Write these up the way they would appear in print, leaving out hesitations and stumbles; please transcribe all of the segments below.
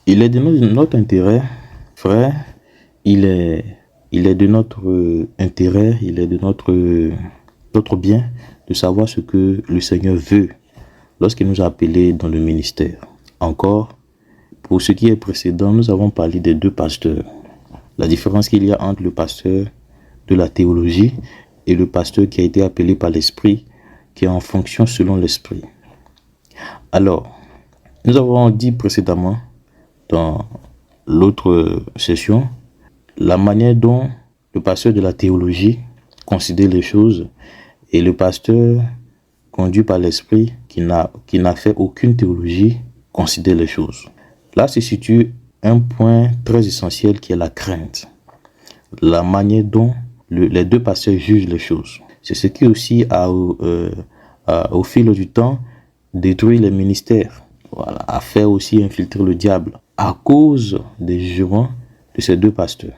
Il est de notre intérêt, frère, il est de notre intérêt, il est de notre bien de savoir ce que le Seigneur veut lorsqu'il nous a appelés dans le ministère. Encore, pour ce qui est précédent, nous avons parlé des deux pasteurs. La différence qu'il y a entre le pasteur de la théologie et le pasteur qui a été appelé par l'Esprit, qui est en fonction selon l'Esprit. Alors, nous avons dit précédemment, dans l'autre session, la manière dont le pasteur de la théologie considère les choses et le pasteur conduit par l'Esprit qui n'a fait aucune théologie considère les choses. Là se situe un point très essentiel qui est la crainte. La manière dont les deux pasteurs jugent les choses. C'est ce qui aussi au fil du temps détruit les ministères. Voilà, a fait aussi infiltrer le diable à cause des jugements de ces deux pasteurs.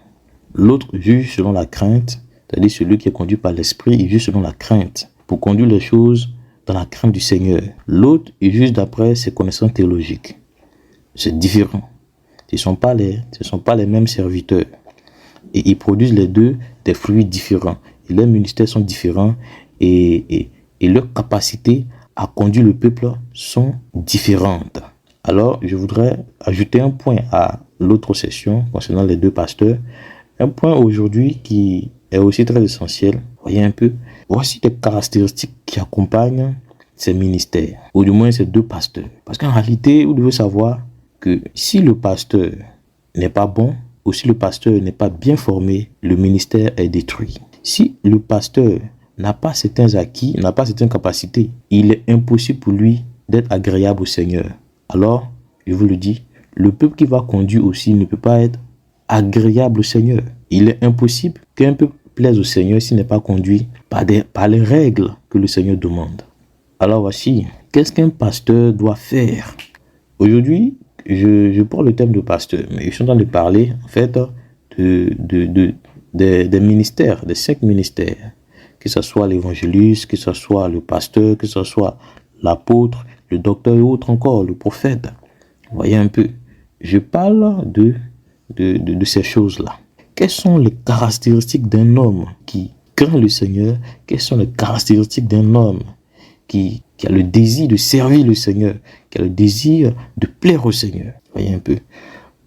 L'autre juge selon la crainte, c'est-à-dire celui qui est conduit par l'Esprit, il juge selon la crainte pour conduire les choses dans la crainte du Seigneur. L'autre, il juge d'après ses connaissances théologiques. C'est différent. Ce ne sont pas les mêmes serviteurs. Et ils produisent les deux des fruits différents. Et leurs ministères sont différents et leurs capacités à conduire le peuple sont différentes. Alors, je voudrais ajouter un point à l'autre session concernant les deux pasteurs. Un point aujourd'hui qui est aussi très essentiel. Voyez un peu. Voici les caractéristiques qui accompagnent ces ministères, ou du moins ces deux pasteurs. Parce qu'en réalité, vous devez savoir que si le pasteur n'est pas bon, ou si le pasteur n'est pas bien formé, le ministère est détruit. Si le pasteur n'a pas certains acquis, n'a pas certaines capacités, il est impossible pour lui d'être agréable au Seigneur. Alors, je vous le dis, le peuple qui va conduire aussi ne peut pas être agréable au Seigneur. Il est impossible qu'un peuple plaise au Seigneur s'il n'est pas conduit par les règles que le Seigneur demande. Alors voici, qu'est-ce qu'un pasteur doit faire? Aujourd'hui, je prends le thème de pasteur, mais je suis en train de parler en fait des ministères, des 5 ministères, que ce soit l'évangéliste, que ce soit le pasteur, que ce soit l'apôtre, le docteur et autres encore, le prophète. Voyez un peu, je parle de ces choses-là. Quelles sont les caractéristiques d'un homme qui craint le Seigneur? Quelles sont les caractéristiques d'un homme qui a le désir de servir le Seigneur, qui a le désir de plaire au Seigneur? Voyez un peu.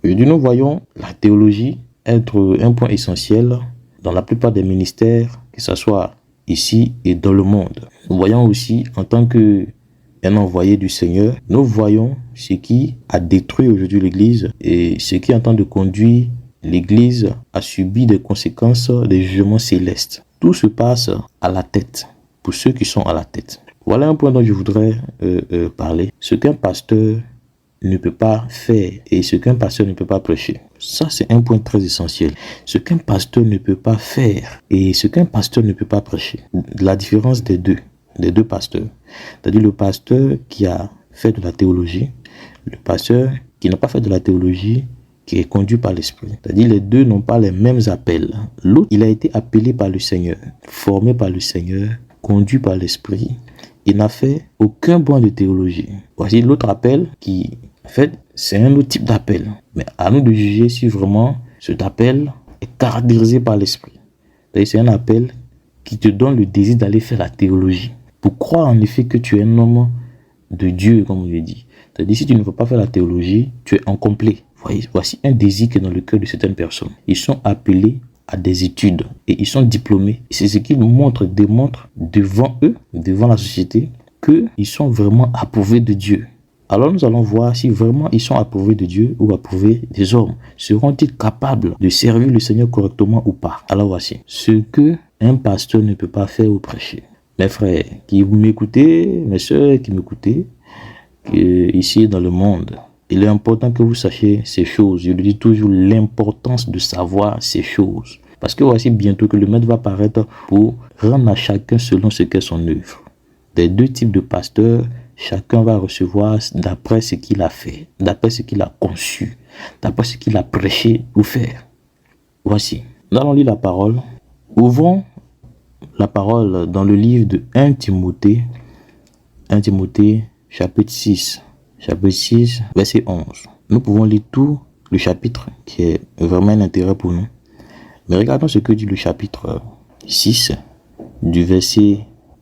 Aujourd'hui, nous voyons la théologie être un point essentiel dans la plupart des ministères, que ce soit ici et dans le monde. Nous voyons aussi, en tant qu'un envoyé du Seigneur, nous voyons ce qui a détruit aujourd'hui l'Église et ce qui est en train de conduire l'Église à subir des conséquences des jugements célestes. Tout se passe à la tête, pour ceux qui sont à la tête. Voilà un point dont je voudrais parler. Ce qu'un pasteur ne peut pas faire et ce qu'un pasteur ne peut pas prêcher. Ça, c'est un point très essentiel. Ce qu'un pasteur ne peut pas faire et ce qu'un pasteur ne peut pas prêcher. La différence des deux pasteurs. C'est-à-dire le pasteur qui a fait de la théologie, le pasteur qui n'a pas fait de la théologie, qui est conduit par l'Esprit. C'est-à-dire les deux n'ont pas les mêmes appels. L'autre, il a été appelé par le Seigneur, formé par le Seigneur, conduit par l'Esprit. Il n'a fait aucun point de théologie. Voici l'autre appel qui, en fait, c'est un autre type d'appel. Mais à nous de juger si vraiment cet appel est caractérisé par l'Esprit. C'est un appel qui te donne le désir d'aller faire la théologie. Pour croire en effet que tu es un homme de Dieu, comme on le dit. C'est-à-dire si tu ne veux pas faire la théologie, tu es incomplet. Voici un désir qui est dans le cœur de certaines personnes. Ils sont appelés à des études et ils sont diplômés. C'est ce qu'ils démontrent devant eux, devant la société, qu'ils sont vraiment approuvés de Dieu. Alors nous allons voir si vraiment ils sont approuvés de Dieu ou approuvés des hommes. Seront-ils capables de servir le Seigneur correctement ou pas? Alors voici ce que un pasteur ne peut pas faire ou prêcher. Mes frères qui m'écoutez, mes soeurs qui m'écoutez, ici dans le monde, il est important que vous sachiez ces choses. Je le dis toujours, l'importance de savoir ces choses. Parce que voici bientôt que le maître va paraître pour rendre à chacun selon ce qu'est son œuvre. Des deux types de pasteurs, chacun va recevoir d'après ce qu'il a fait, d'après ce qu'il a conçu, d'après ce qu'il a prêché ou fait. Voici, nous allons lire la parole. Ouvrons la parole dans le livre de 1 Timothée, chapitre 6, verset 11. Nous pouvons lire tout le chapitre qui est vraiment un intérêt pour nous. Mais regardons ce que dit le chapitre 6 du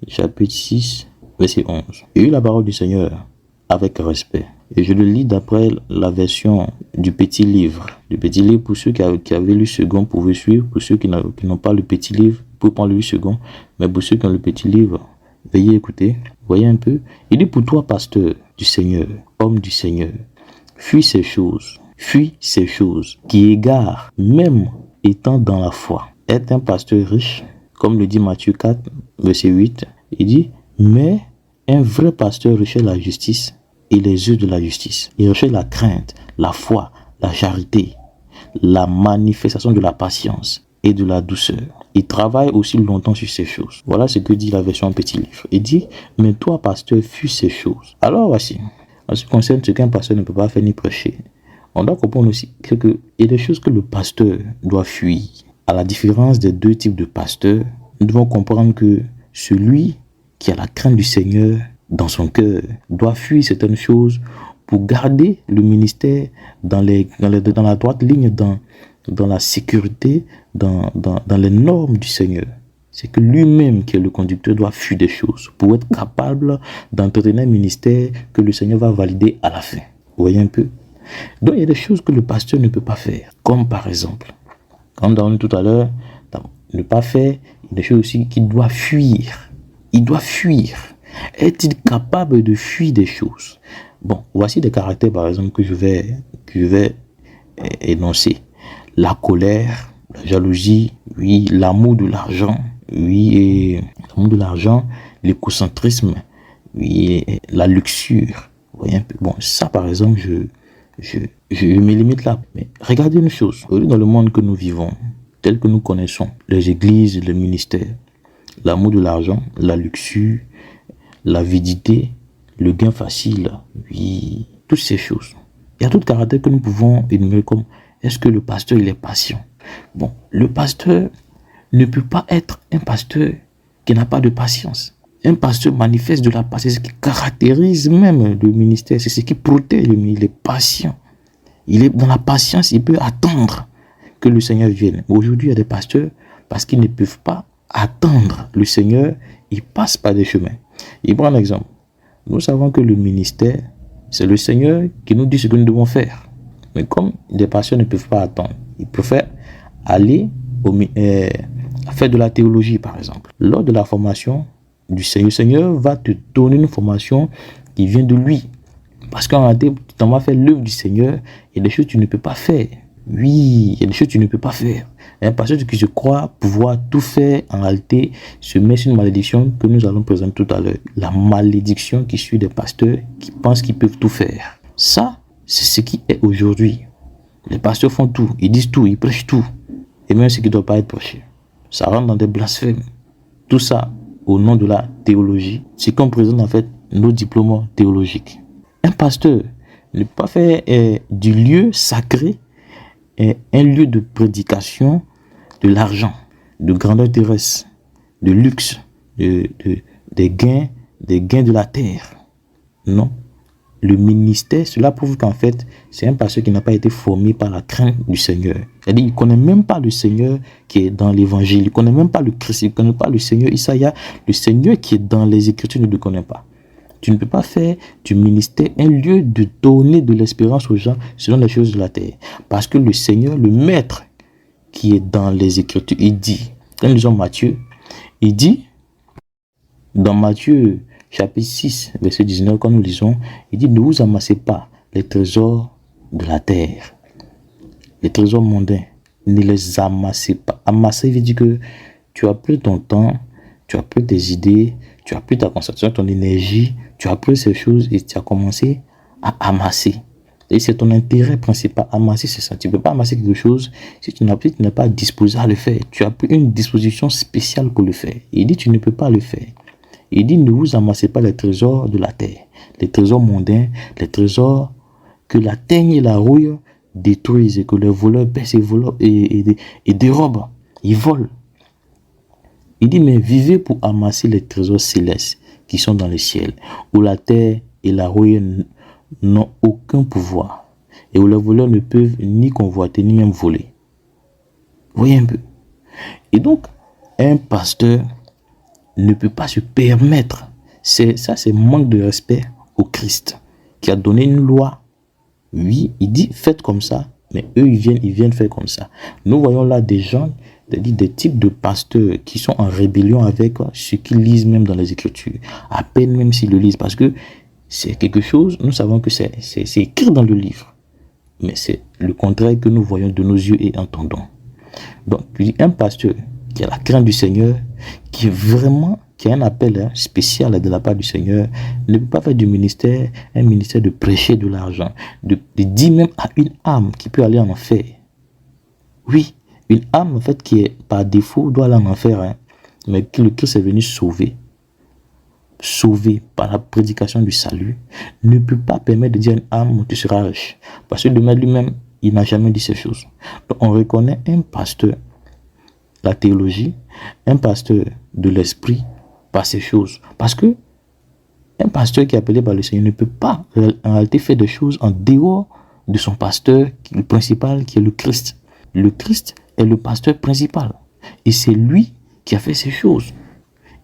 chapitre 6, verset 11. J'ai eu la parole du Seigneur avec respect. Et je le lis d'après la version du petit livre. Le petit livre, pour ceux qui avaient lu second, pouvaient suivre. Pour ceux qui n'ont pas le petit livre, pour prendre le second. Mais pour ceux qui ont le petit livre, veuillez écouter. Voyez un peu. Il dit pour toi, pasteur du Seigneur, homme du Seigneur, fuis ces choses qui égarent, même étant dans la foi. Être un pasteur riche, comme le dit Matthieu 4, verset 8, il dit, mais un vrai pasteur recherche la justice et les œuvres de la justice. Il recherche la crainte, la foi, la charité, la manifestation de la patience et de la douceur. Il travaille aussi longtemps sur ces choses. Voilà ce que dit la version petit livre. Il dit, mais toi, pasteur, fuis ces choses. Alors voici, en ce qui concerne ce qu'un pasteur ne peut pas faire ni prêcher, on doit comprendre aussi qu'il y a des choses que le pasteur doit fuir. À la différence des deux types de pasteurs, nous devons comprendre que celui qui a la crainte du Seigneur dans son cœur doit fuir certaines choses pour garder le ministère dans la droite ligne, dans la sécurité, dans les normes du Seigneur. C'est que lui-même, qui est le conducteur, doit fuir des choses pour être capable d'entretenir un ministère que le Seigneur va valider à la fin. Vous voyez un peu? Donc il y a des choses que le pasteur ne peut pas faire. Comme par exemple, comme on a dit tout à l'heure, ne pas faire, il y a des choses aussi qu'il doit fuir. Il doit fuir. Est-il capable de fuir des choses? Bon, voici des caractères par exemple que je vais énoncer. La colère, la jalousie, oui, l'amour de l'argent, oui, et l'amour de l'argent, l'égocentrisme, oui, et la luxure. Vous voyez un peu. Bon, ça par exemple, je me limite là. Mais regardez une chose. Dans le monde que nous vivons, tel que nous connaissons, les églises, les ministères, l'amour de l'argent, la luxure, l'avidité, le gain facile, oui, toutes ces choses. Il y a tout caractère que nous pouvons énumérer comme est-ce que le pasteur il est patient? Bon, le pasteur ne peut pas être un pasteur qui n'a pas de patience. Un pasteur manifeste de la patience, c'est ce qui caractérise même le ministère, c'est ce qui protège le ministère. Il est patient. Il est dans la patience, il peut attendre que le Seigneur vienne. Aujourd'hui, il y a des pasteurs, parce qu'ils ne peuvent pas attendre le Seigneur, ils passent par des chemins. Il prend un exemple. Nous savons que le ministère, c'est le Seigneur qui nous dit ce que nous devons faire. Mais comme des pasteurs ne peuvent pas attendre, ils préfèrent aller faire de la théologie, par exemple. Lors de la formation du Seigneur, le Seigneur va te donner une formation qui vient de lui. Parce qu'en réalité, tu vas faire l'œuvre du Seigneur, il y a des choses que tu ne peux pas faire. Oui, il y a des choses que tu ne peux pas faire. Un pasteur qui se croit pouvoir tout faire, en réalité, se met sur une malédiction que nous allons présenter tout à l'heure. La malédiction qui suit des pasteurs qui pensent qu'ils peuvent tout faire. Ça, c'est ce qui est aujourd'hui. Les pasteurs font tout, ils disent tout, ils prêchent tout. Et même ce qui ne doit pas être prêché. Ça rentre dans des blasphèmes. Tout ça au nom de la théologie. C'est qu'on présente en fait nos diplômes théologiques. Un pasteur ne peut pas faire du lieu sacré un lieu de prédication de l'argent, de grandeur terrestre, de luxe, des gains de la terre. Non. Le ministère, cela prouve qu'en fait, c'est un pasteur qui n'a pas été formé par la crainte du Seigneur. C'est-à-dire, il ne connaît même pas le Seigneur qui est dans l'évangile. Il ne connaît même pas le Christ. Il ne connaît pas le Seigneur Isaïe. Le Seigneur qui est dans les Écritures ne le connaît pas. Tu ne peux pas faire du ministère un lieu de donner de l'espérance aux gens selon les choses de la terre. Parce que le Seigneur, le Maître qui est dans les Écritures, il dit, quand nous lisons Matthieu, il dit, dans Matthieu chapitre 6, verset 19, quand nous lisons, il dit, ne vous amassez pas les trésors de la terre, les trésors mondains, ne les amassez pas. Amasser veut dire que tu as pris ton temps, tu as pris tes idées, tu as pris ta concentration, ton énergie, tu as pris ces choses et tu as commencé à amasser. Et c'est ton intérêt principal. Amasser, c'est ça. Tu ne peux pas amasser quelque chose si tu n'es pas disposé à le faire. Tu as pris une disposition spéciale pour le faire. Il dit, tu ne peux pas le faire. Il dit, ne vous amassez pas les trésors de la terre, les trésors mondains, les trésors que la teigne et la rouille détruisent et que les voleurs baissent et dérobent. Ils volent. Il dit, mais vivez pour amasser les trésors célestes qui sont dans le ciel, où la terre et la rouille n'ont aucun pouvoir, Et où les voleurs ne peuvent ni convoiter, ni même voler. Voyez un peu. Et donc, un pasteur ne peut pas se permettre. C'est manque de respect au Christ qui a donné une loi. Oui, il dit faites comme ça, mais eux ils viennent faire comme ça. Nous voyons là des gens, des types de pasteurs qui sont en rébellion avec ce qu'ils lisent même dans les Écritures. À peine même s'ils le lisent, parce que c'est quelque chose, nous savons que c'est écrit dans le livre, mais c'est le contraire que nous voyons de nos yeux et entendons. Donc, un pasteur qui a la crainte du Seigneur, qui a un appel spécial de la part du Seigneur, ne peut pas faire du ministère un ministère de prêcher de l'argent, de dire même à une âme qui peut aller en enfer. Oui, une âme en fait qui est par défaut doit aller en enfer, mais que le Christ est venu sauver par la prédication du salut, ne peut pas permettre de dire à une âme tu seras riche. Parce que de même lui-même, il n'a jamais dit ces choses. Donc on reconnaît un pasteur, la théologie, un pasteur de l'esprit par ces choses. Parce que un pasteur qui est appelé par le Seigneur ne peut pas en réalité faire des choses en dehors de son pasteur le principal qui est le Christ. Le Christ est le pasteur principal. Et c'est lui qui a fait ces choses.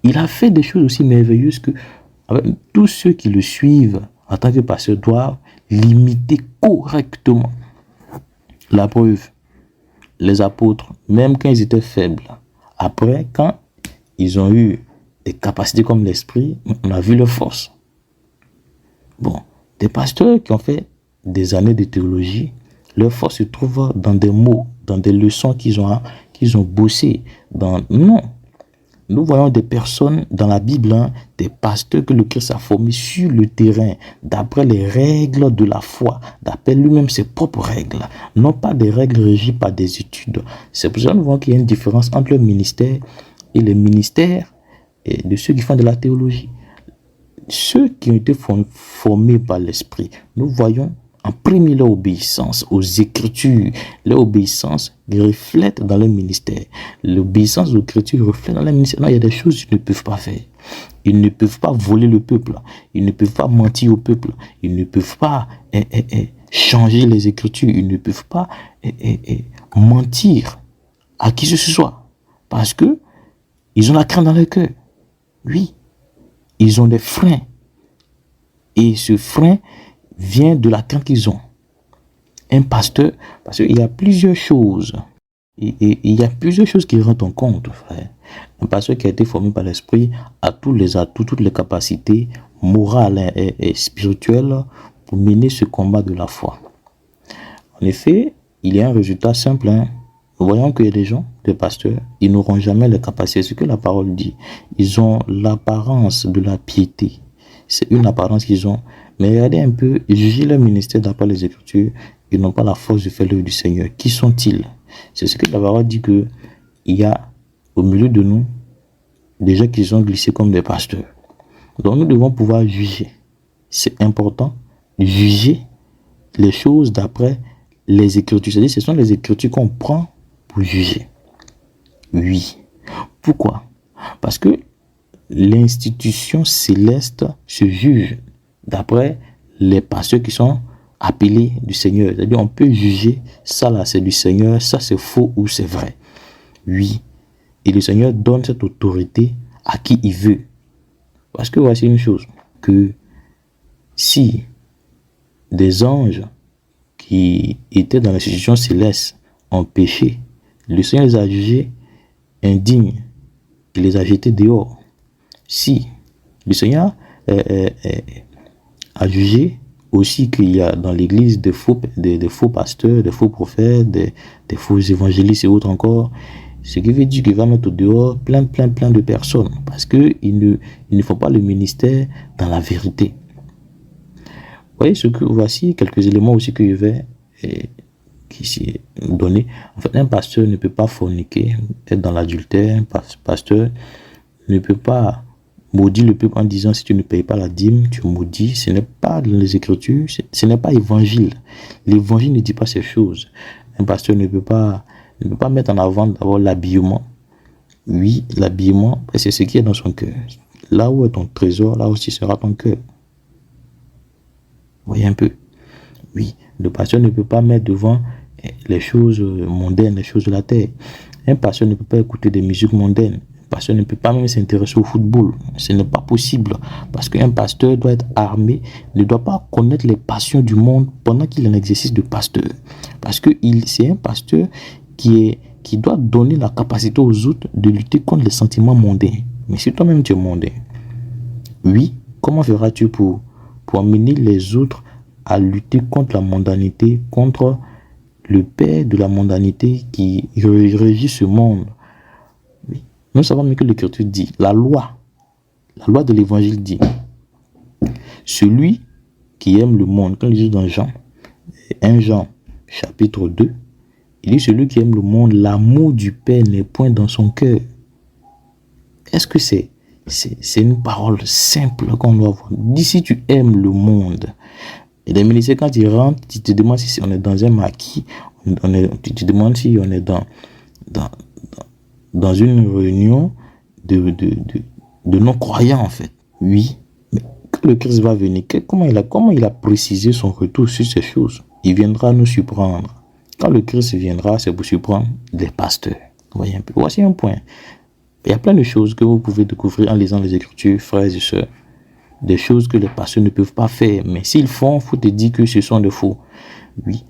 Il a fait des choses aussi merveilleuses que tous ceux qui le suivent en tant que pasteur doivent l'imiter correctement. La preuve, les apôtres, même quand ils étaient faibles, après, quand ils ont eu des capacités comme l'esprit, on a vu leur force. Bon, des pasteurs qui ont fait des années de théologie, leur force se trouve dans des mots, dans des leçons qu'ils ont bossé. Non. Nous voyons des personnes dans la Bible, des pasteurs que le Christ a formés sur le terrain, d'après les règles de la foi, d'après lui-même ses propres règles, non pas des règles régies par des études. C'est pour ça que nous voyons qu'il y a une différence entre le ministère et les ministères de ceux qui font de la théologie. Ceux qui ont été formés par l'Esprit, nous voyons en premier leur obéissance aux Écritures. Leur obéissance reflète dans le ministère. L'obéissance aux Écritures reflète dans le ministère. Non, il y a des choses qu'ils ne peuvent pas faire. Ils ne peuvent pas voler le peuple. Ils ne peuvent pas mentir au peuple. Ils ne peuvent pas changer les Écritures. Ils ne peuvent pas mentir à qui que ce soit. Parce que ils ont la crainte dans leur cœur. Oui. Ils ont des freins. Et ce frein vient de la crainte qu'ils ont. Un pasteur, parce qu'il y a plusieurs choses. Il y a plusieurs choses qui rentrent en compte, frère. Un pasteur qui a été formé par l'esprit a tous les atouts, toutes les capacités morales et spirituelles pour mener ce combat de la foi. En effet, il y a un résultat simple. Nous voyons qu'il y a des gens, des pasteurs, ils n'auront jamais les capacités. Ce que la parole dit. Ils ont l'apparence de la piété. C'est une apparence qu'ils ont. Mais regardez un peu, jugez leur ministère d'après les Écritures, ils n'ont pas la force de faire l'œuvre du Seigneur. Qui sont-ils? C'est ce que la parole dit que il y a au milieu de nous des gens qui sont glissés comme des pasteurs. Donc nous devons pouvoir juger. C'est important de juger les choses d'après les Écritures. C'est-à-dire ce sont les Écritures qu'on prend pour juger. Oui. Pourquoi? Parce que l'institution céleste se juge d'après les pasteurs qui sont appelés du Seigneur. C'est-à-dire on peut juger ça là c'est du Seigneur, ça c'est faux ou c'est vrai. Oui. Et le Seigneur donne cette autorité à qui il veut. Parce que voici une chose, que si des anges qui étaient dans l'institution céleste ont péché, le Seigneur les a jugés indignes. Il les a jetés dehors. Si le Seigneur a jugé aussi qu'il y a dans l'église des faux pasteurs, des faux prophètes, des faux évangélistes et autres encore, ce qui veut dire qu'il va mettre au dehors plein de personnes parce qu'ils ne font pas le ministère dans la vérité. Vous voyez voici quelques éléments aussi que je vais qui donner. En fait, un pasteur ne peut pas forniquer, être dans l'adultère. Un pasteur ne peut pas maudire le peuple en disant si tu ne payes pas la dîme, tu maudis. Ce n'est pas dans les Écritures, ce n'est pas évangile. L'évangile ne dit pas ces choses. Un pasteur ne peut pas mettre en avant d'abord l'habillement. Oui, l'habillement, c'est ce qui est dans son cœur. Là où est ton trésor, là aussi sera ton cœur. Vous voyez un peu? Oui. Le pasteur ne peut pas mettre devant les choses mondaines, les choses de la terre. Un pasteur ne peut pas écouter des musiques mondaines. Un pasteur ne peut pas même s'intéresser au football. Ce n'est pas possible. Parce qu'un pasteur doit être armé, ne doit pas connaître les passions du monde pendant qu'il est en exercice de pasteur. Parce que c'est un pasteur qui doit donner la capacité aux autres de lutter contre les sentiments mondains. Mais si toi-même tu es mondain, oui, comment feras-tu pour amener les autres à lutter contre la mondanité, contre le père de la mondanité qui régit ce monde? Oui. Nous savons mieux que l'Écriture dit, la loi de l'Évangile dit, celui qui aime le monde, quand il dit dans Jean, 1 Jean chapitre 2, il dit, celui qui aime le monde, l'amour du Père n'est point dans son cœur. Est-ce que c'est une parole simple qu'on doit avoir? Dis si tu aimes le monde. Et les ministères, quand ils rentrent, tu te demandes si on est dans un maquis, tu te demandes si on est dans une réunion de non-croyants en fait. Oui, mais quand le Christ va venir, comment il a précisé son retour sur ces choses? Il viendra nous surprendre. Quand le Christ viendra, c'est pour surprendre les pasteurs. Voyez un peu. Voici un point. Il y a plein de choses que vous pouvez découvrir en lisant les Écritures, frères et sœurs. Des choses que les pasteurs ne peuvent pas faire. Mais s'ils font, il faut te dire que ce sont des faux. Oui.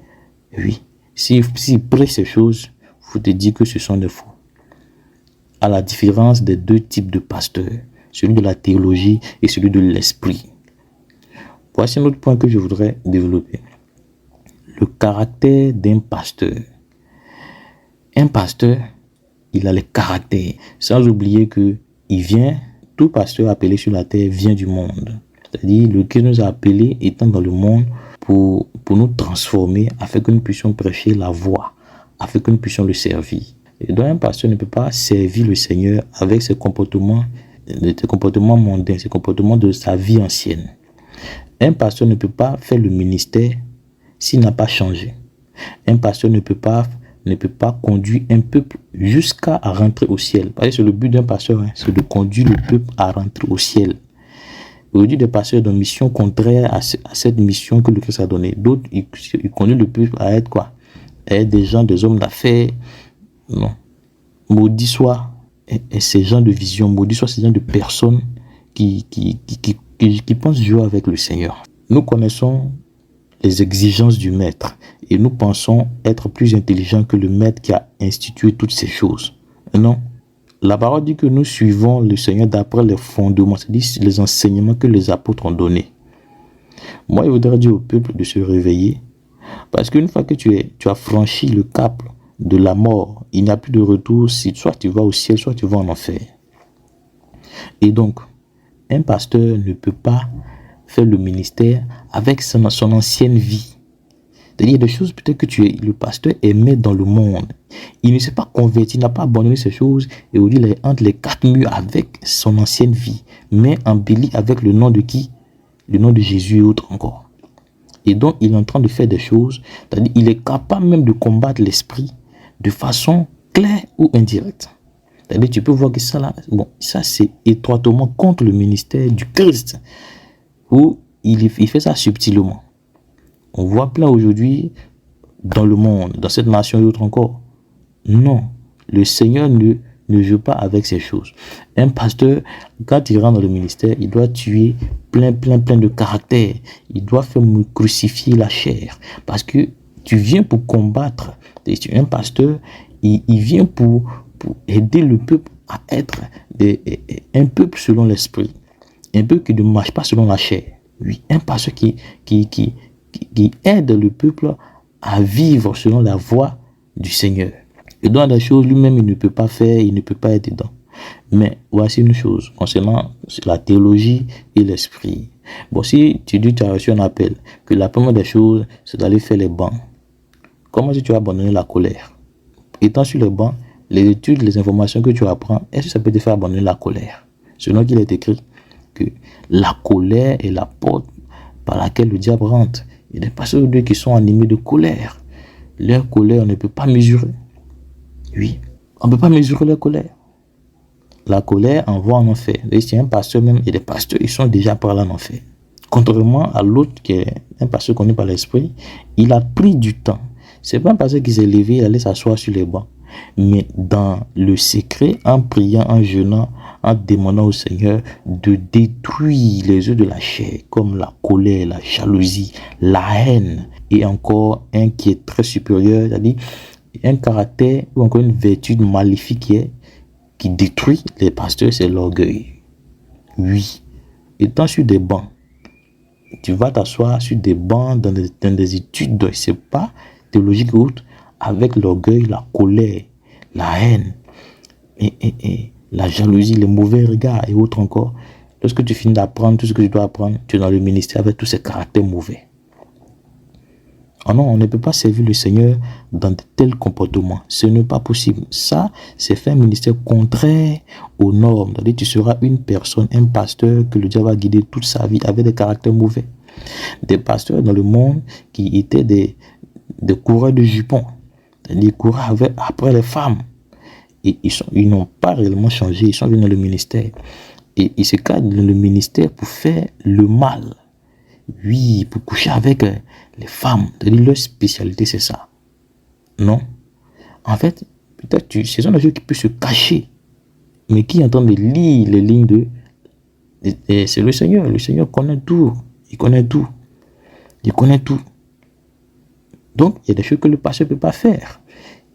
S'ils prêchent ces choses, il faut te dire que ce sont des faux. À la différence des deux types de pasteurs, celui de la théologie et celui de l'esprit. Voici un autre point que je voudrais développer. Le caractère d'un pasteur. Un pasteur, il a le caractère. Sans oublier que tout pasteur appelé sur la terre vient du monde. C'est-à-dire, le Christ nous a appelés étant dans le monde pour nous transformer afin que nous puissions prêcher la voix, afin que nous puissions le servir. Et donc, un pasteur ne peut pas servir le Seigneur avec ses comportements mondains, ses comportements de sa vie ancienne. Un pasteur ne peut pas faire le ministère s'il n'a pas changé. Un pasteur ne peut pas conduire un peuple jusqu'à rentrer au ciel. Parce que c'est le but d'un pasteur, c'est de conduire le peuple à rentrer au ciel. Aujourd'hui, des pasteurs ont une mission contraire à cette mission que le Christ a donnée. D'autres, ils conduisent le peuple à être quoi? À être des gens, des hommes d'affaires. Non. Maudit soit ces gens de vision, maudit soit ces gens de personnes qui pensent jouer avec le Seigneur. Nous connaissons les exigences du maître et nous pensons être plus intelligents que le maître qui a institué toutes ces choses. Non. La parole dit que nous suivons le Seigneur d'après les fondements, c'est-à-dire les enseignements que les apôtres ont donnés. Moi, je voudrais dire au peuple de se réveiller, parce qu'une fois que tu as franchi le cap de la mort, il n'y a plus de retour, soit tu vas au ciel, soit tu vas en enfer. Et donc, un pasteur ne peut pas faire le ministère avec son ancienne vie. C'est-à-dire des choses peut-être que le pasteur aimait dans le monde. Il ne s'est pas converti, il n'a pas abandonné ces choses et aujourd'hui il est entre les quatre murs avec son ancienne vie, mais embelli avec le nom de qui? Le nom de Jésus et autres encore. Et donc il est en train de faire des choses, c'est-à-dire il est capable même de combattre l'esprit de façon claire ou indirecte. C'est-à-dire tu peux voir que ça c'est étroitement contre le ministère du Christ, où il fait ça subtilement. On voit plein aujourd'hui dans le monde, dans cette nation et autres encore. Non, le Seigneur ne joue pas avec ces choses. Un pasteur, quand il rentre dans le ministère, il doit tuer plein de caractères. Il doit faire crucifier la chair. Parce que tu viens pour combattre. Un pasteur, il vient pour aider le peuple à être un peuple selon l'esprit. Un peuple qui ne marche pas selon la chair. Oui, un pasteur qui aide le peuple à vivre selon la voie du Seigneur. Et dans des choses lui-même il ne peut pas faire, il ne peut pas être dedans. Mais voici une chose concernant la théologie et l'esprit. Bon, si tu dis que tu as reçu un appel, que la première des choses c'est d'aller faire les bancs. Comment si tu as abandonné la colère? Étant sur les bancs, les études, les informations que tu apprends, est-ce que ça peut te faire abandonner la colère? Selon qu'il est écrit que la colère est la porte par laquelle le diable rentre. Il y a des pasteurs qui sont animés de colère. Leur colère, on ne peut pas mesurer. Oui, on ne peut pas mesurer leur colère. La colère envoie en enfer. Et si un pasteur même, et des pasteurs, ils sont déjà par là en enfer. Contrairement à l'autre qui est un pasteur connu par l'esprit, il a pris du temps. C'est pas un pasteur qui s'est levé, il allait s'asseoir sur les bancs. Mais dans le secret, en priant, en jeûnant, en demandant au Seigneur de détruire les œufs de la chair, comme la colère, la jalousie, la haine, et encore un qui est très supérieur, c'est-à-dire un caractère ou encore une vertu maléfique qui détruit les pasteurs, c'est l'orgueil. Oui, étant sur des bancs, tu vas t'asseoir sur des bancs dans des études, c'est pas théologique ou autre, avec l'orgueil, la colère, la haine, et la jalousie, les mauvais regards et autres encore. Lorsque tu finis d'apprendre tout ce que tu dois apprendre, tu es dans le ministère avec tous ces caractères mauvais. Oh non, on ne peut pas servir le Seigneur dans de tels comportements. Ce n'est pas possible. Ça, c'est faire un ministère contraire aux normes. C'est-à-dire, tu seras une personne, un pasteur que le diable va guider toute sa vie avec des caractères mauvais. Des pasteurs dans le monde qui étaient des coureurs de jupons. Ils couraient après les femmes. Et ils n'ont pas réellement changé. Ils sont venus dans le ministère. Et ils se cachent dans le ministère pour faire le mal. Oui, pour coucher avec les femmes. Leur spécialité, c'est ça. Non. En fait, peut-être ce sont des gens qui peuvent se cacher. Mais qui est en train de lire les lignes c'est le Seigneur. Le Seigneur connaît tout. Il connaît tout. Il connaît tout. Donc, il y a des choses que le pasteur ne peut pas faire.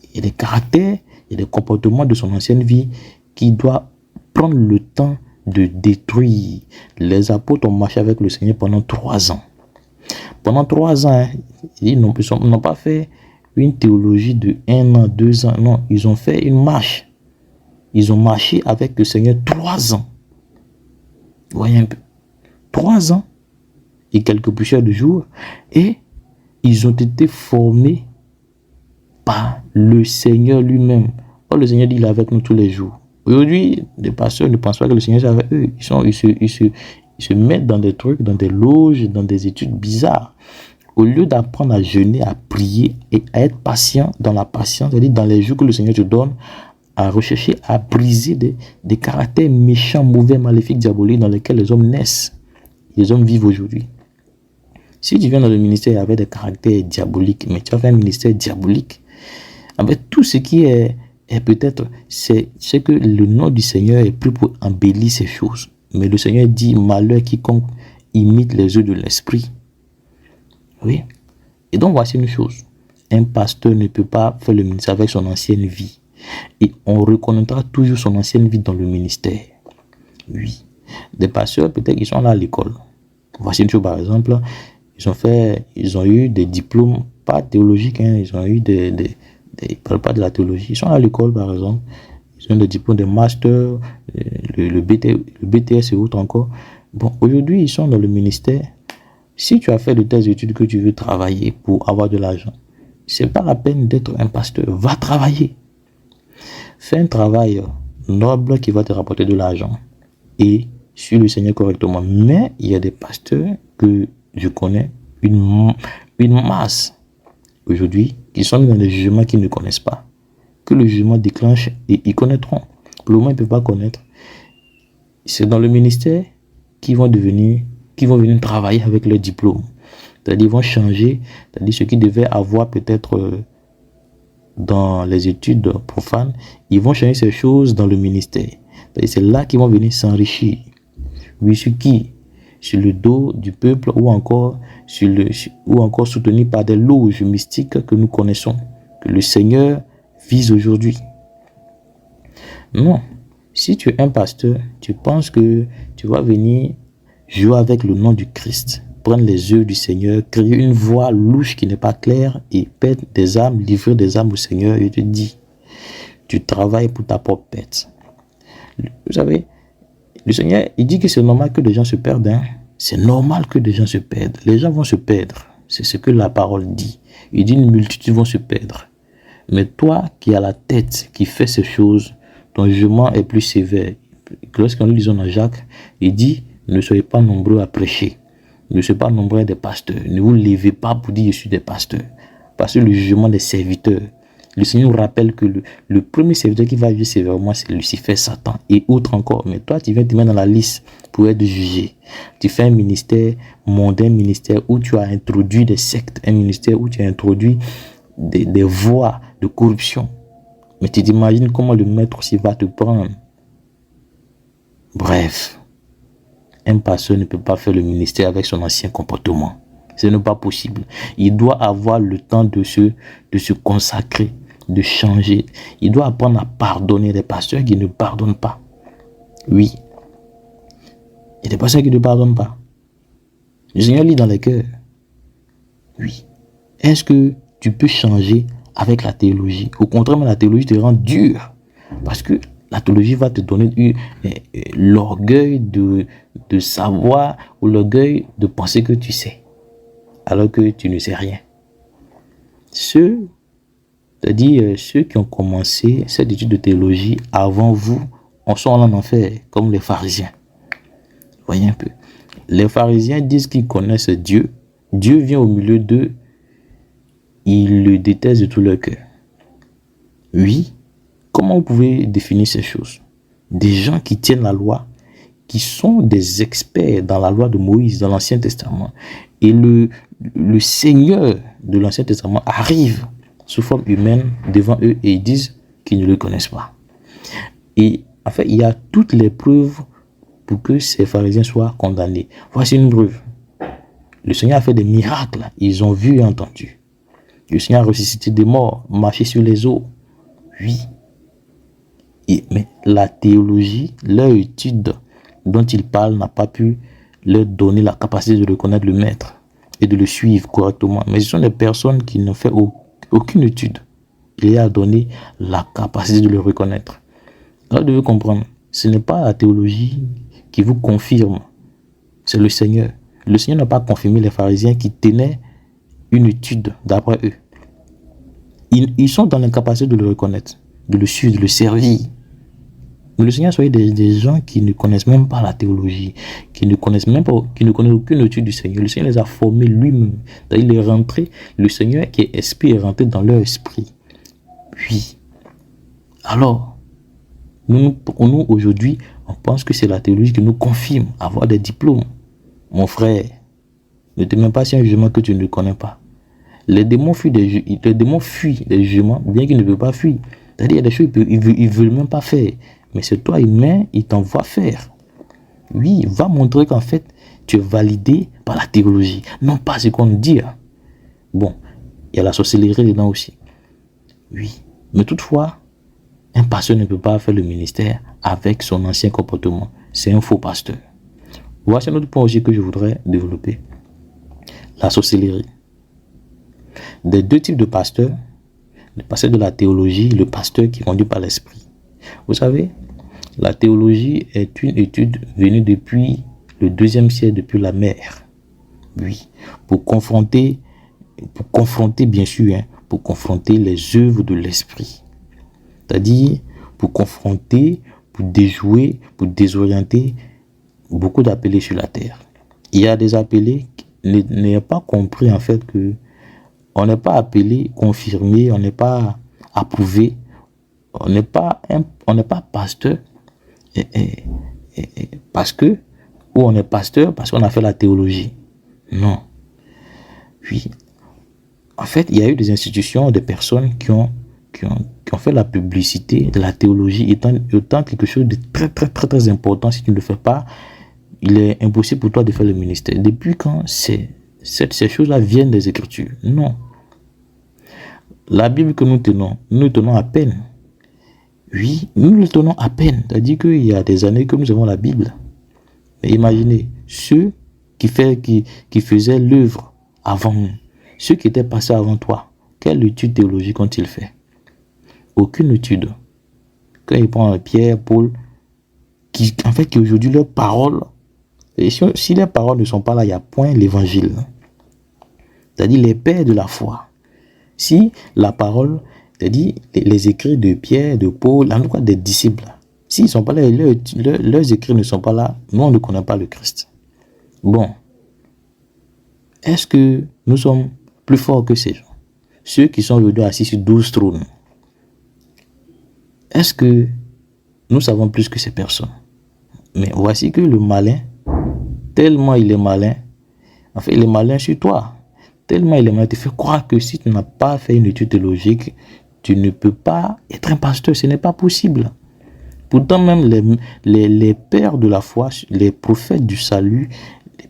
Il y a des caractères, il y a des comportements de son ancienne vie qui doit prendre le temps de détruire. Les apôtres ont marché avec le Seigneur pendant 3 ans. Pendant 3 ans, ils n'ont pas fait une théologie de 1 an, 2 ans. Non, ils ont fait une marche. Ils ont marché avec le Seigneur 3 ans. Vous voyez un peu. 3 ans et quelques poussières de jours. Et ils ont été formés par le Seigneur lui-même. Oh, le Seigneur dit il est avec nous tous les jours. Aujourd'hui, les pasteurs ne pensent pas que le Seigneur est avec eux. Ils se mettent dans des trucs, dans des loges, dans des études bizarres. Au lieu d'apprendre à jeûner, à prier et à être patient dans la patience, c'est-à-dire dans les jours que le Seigneur te donne, à rechercher, à briser des caractères méchants, mauvais, maléfiques, diaboliques dans lesquels les hommes naissent. Les hommes vivent aujourd'hui. Si tu viens dans le ministère avec des caractères diaboliques, mais tu as fait un ministère diabolique, avec tout ce qui est peut-être, c'est que le nom du Seigneur est plus pour embellir ces choses. Mais le Seigneur dit, malheur quiconque imite les œuvs de l'esprit. Oui. Et donc voici une chose. Un pasteur ne peut pas faire le ministère avec son ancienne vie. Et on reconnaîtra toujours son ancienne vie dans le ministère. Oui. Des pasteurs, peut-être qu'ils sont là à l'école. Voici une chose par exemple. Ils ont eu des diplômes, pas théologiques, hein, ils ont eu ils ne parlent pas de la théologie. Ils sont à l'école, par exemple. Ils ont des diplômes de master, le BTS et autres encore. Bon, aujourd'hui, ils sont dans le ministère. Si tu as fait de tes études que tu veux travailler pour avoir de l'argent, c'est pas la peine d'être un pasteur. Va travailler. Fais un travail noble qui va te rapporter de l'argent. Et suis le Seigneur correctement. Mais il y a des pasteurs que je connais, une masse aujourd'hui, qui sont dans des jugements qu'ils ne connaissent pas. Que le jugement déclenche et ils connaîtront. Pour le moment, ils ne peuvent pas connaître. C'est dans le ministère qu'ils vont venir travailler avec leur diplôme. C'est-à-dire ils vont changer, c'est-à-dire ce qu'ils devaient avoir peut-être dans les études profanes, ils vont changer ces choses dans le ministère. C'est là qu'ils vont venir s'enrichir. Oui, sur qui? Sur le dos du peuple ou encore soutenu par des loges mystiques que nous connaissons, que le Seigneur vise aujourd'hui. Non. Si tu es un pasteur, tu penses que tu vas venir jouer avec le nom du Christ, prendre les œuvres du Seigneur, créer une voie louche qui n'est pas claire et perdre des âmes, livrer des âmes au Seigneur. Et te dit, tu travailles pour ta propre pète. Vous savez, le Seigneur, il dit que c'est normal que des gens se perdent. Hein? C'est normal que des gens se perdent. Les gens vont se perdre. C'est ce que la parole dit. Il dit une multitude vont se perdre. Mais toi qui as la tête, qui fait ces choses, ton jugement est plus sévère. Lorsqu'on lit dans Jacques, il dit, ne soyez pas nombreux à prêcher. Ne soyez pas nombreux à des pasteurs. Ne vous levez pas pour dire je suis des pasteurs. Parce que le jugement des serviteurs, Le Seigneur nous rappelle que le premier serviteur qui va juger sévèrement, c'est Lucifer, Satan et autres encore. Mais toi, tu viens te mettre dans la liste pour être jugé. Tu fais un ministère mondain, un ministère où tu as introduit des sectes, un ministère où tu as introduit des voies de corruption. Mais tu t'imagines comment le maître aussi va te prendre. Bref, un pasteur ne peut pas faire le ministère avec son ancien comportement. Ce n'est pas possible. Il doit avoir le temps de se consacrer, de changer. Il doit apprendre à pardonner les pasteurs qui ne pardonnent pas. Oui. Il y a des pasteurs qui ne pardonnent pas. Le Seigneur lit dans les cœurs. Oui. Est-ce que tu peux changer avec la théologie? Au contraire, la théologie te rend dur. Parce que la théologie va te donner l'orgueil de savoir ou l'orgueil de penser que tu sais. Alors que tu ne sais rien. C'est-à-dire ceux qui ont commencé cette étude de théologie avant vous, en sont en enfer, comme les pharisiens. Voyez un peu. Les pharisiens disent qu'ils connaissent Dieu. Dieu vient au milieu d'eux. Ils le détestent de tout leur cœur. Oui. Comment vous pouvez définir ces choses? Des gens qui tiennent la loi, qui sont des experts dans la loi de Moïse, dans l'Ancien Testament. Et le Seigneur de l'Ancien Testament arrive sous forme humaine devant eux et ils disent qu'ils ne le connaissent pas. Et en fait, il y a toutes les preuves pour que ces pharisiens soient condamnés. Voici une preuve. Le Seigneur a fait des miracles. Ils ont vu et entendu. Le Seigneur a ressuscité des morts, marché sur les eaux. Oui. Mais la théologie, leur étude dont ils parlent n'a pas pu leur donner la capacité de reconnaître le maître et de le suivre correctement. Mais ce sont des personnes qui n'ont fait aucune étude. Il a donné la capacité de le reconnaître. Alors, vous devez comprendre, ce n'est pas la théologie qui vous confirme, c'est le Seigneur. Le Seigneur n'a pas confirmé les pharisiens qui tenaient une étude d'après eux. Ils sont dans l'incapacité de le reconnaître, de le suivre, de le servir. Mais le Seigneur soit des gens qui ne connaissent même pas la théologie, qui ne connaissent aucune étude du Seigneur. Le Seigneur les a formés lui-même. Il est rentré, le Seigneur qui est esprit est rentré dans leur esprit. Oui. Alors, nous aujourd'hui, on pense que c'est la théologie qui nous confirme avoir des diplômes. Mon frère, ne te mets pas sur un jugement que tu ne connais pas. Les démons fuient des jugements, bien qu'ils ne peuvent pas fuir. C'est-à-dire, il y a des choses qu'ils ne veulent même pas faire. Mais c'est toi, il t'envoie faire. Oui, va montrer qu'en fait, tu es validé par la théologie. Non pas ce qu'on dit. Bon, il y a la sorcellerie dedans aussi. Oui, mais toutefois, un pasteur ne peut pas faire le ministère avec son ancien comportement. C'est un faux pasteur. Voici un autre point aussi que je voudrais développer. La sorcellerie. Des deux types de pasteurs, le pasteur de la théologie, le pasteur qui est conduit par l'esprit. Vous savez, la théologie est une étude venue depuis le 2e siècle, depuis la mer. Oui, pour confronter bien sûr, pour confronter les œuvres de l'esprit. C'est-à-dire, pour confronter, pour déjouer, pour désorienter beaucoup d'appelés sur la terre. Il y a des appelés qui n'ont pas compris en fait que on n'est pas appelé, confirmé, on n'est pas approuvé, on n'est pas pasteur parce que, ou on est pasteur parce qu'on a fait la théologie. Non. Oui. En fait, il y a eu des institutions, des personnes qui ont fait la publicité de la théologie étant quelque chose de très, très, très, très important. Si tu ne le fais pas, il est impossible pour toi de faire le ministère. Depuis quand ces choses-là viennent des Écritures? Non. La Bible que nous tenons à peine. Oui, nous le tenons à peine. C'est-à-dire qu'il y a des années que nous avons la Bible. Mais imaginez, ceux qui faisaient l'œuvre avant nous, ceux qui étaient passés avant toi, quelle étude théologique ont-ils fait? Aucune étude. Quand ils prennent Pierre, Paul, qui aujourd'hui leurs paroles, et si les paroles ne sont pas là, il n'y a point l'évangile. C'est-à-dire les pères de la foi. Si la parole, c'est-à-dire les écrits de Pierre, de Paul, en tout cas des disciples, s'ils ne sont pas là, leurs écrits ne sont pas là, nous on ne connaît pas le Christ. Bon, est-ce que nous sommes plus forts que ces gens? Ceux qui sont aujourd'hui assis sur 12 trônes, Est-ce que nous savons plus que ces personnes? Mais voici que le malin, tellement il est malin, en fait il est malin sur toi. Tellement il est malin, il te fait croire que si tu n'as pas fait une étude théologique, tu ne peux pas être un pasteur, ce n'est pas possible. Pourtant même les pères de la foi, les prophètes du salut,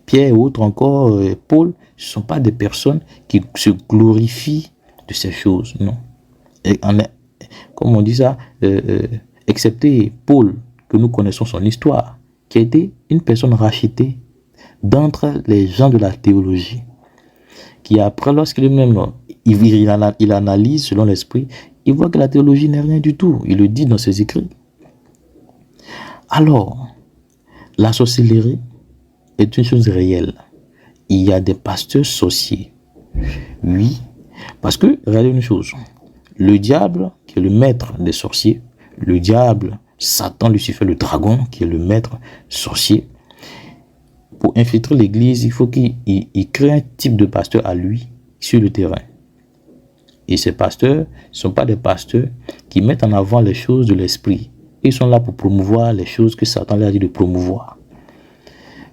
Pierre et autres encore, Paul, ce ne sont pas des personnes qui se glorifient de ces choses, non. Et comme on dit ça, excepté Paul, que nous connaissons son histoire, qui a été une personne rachetée d'entre les gens de la théologie, qui après, lorsqu'il même il analyse selon l'esprit, il voit que la théologie n'est rien du tout. Il le dit dans ses écrits. Alors, la sorcellerie est une chose réelle. Il y a des pasteurs sorciers. Oui, parce que, regardez une chose, le diable, qui est le maître des sorciers, le diable, Satan, Lucifer, le dragon, qui est le maître sorcier, pour infiltrer l'église, il faut qu'il crée un type de pasteur à lui sur le terrain. Et ces pasteurs ne sont pas des pasteurs qui mettent en avant les choses de l'esprit. Ils sont là pour promouvoir les choses que Satan leur a dit de promouvoir.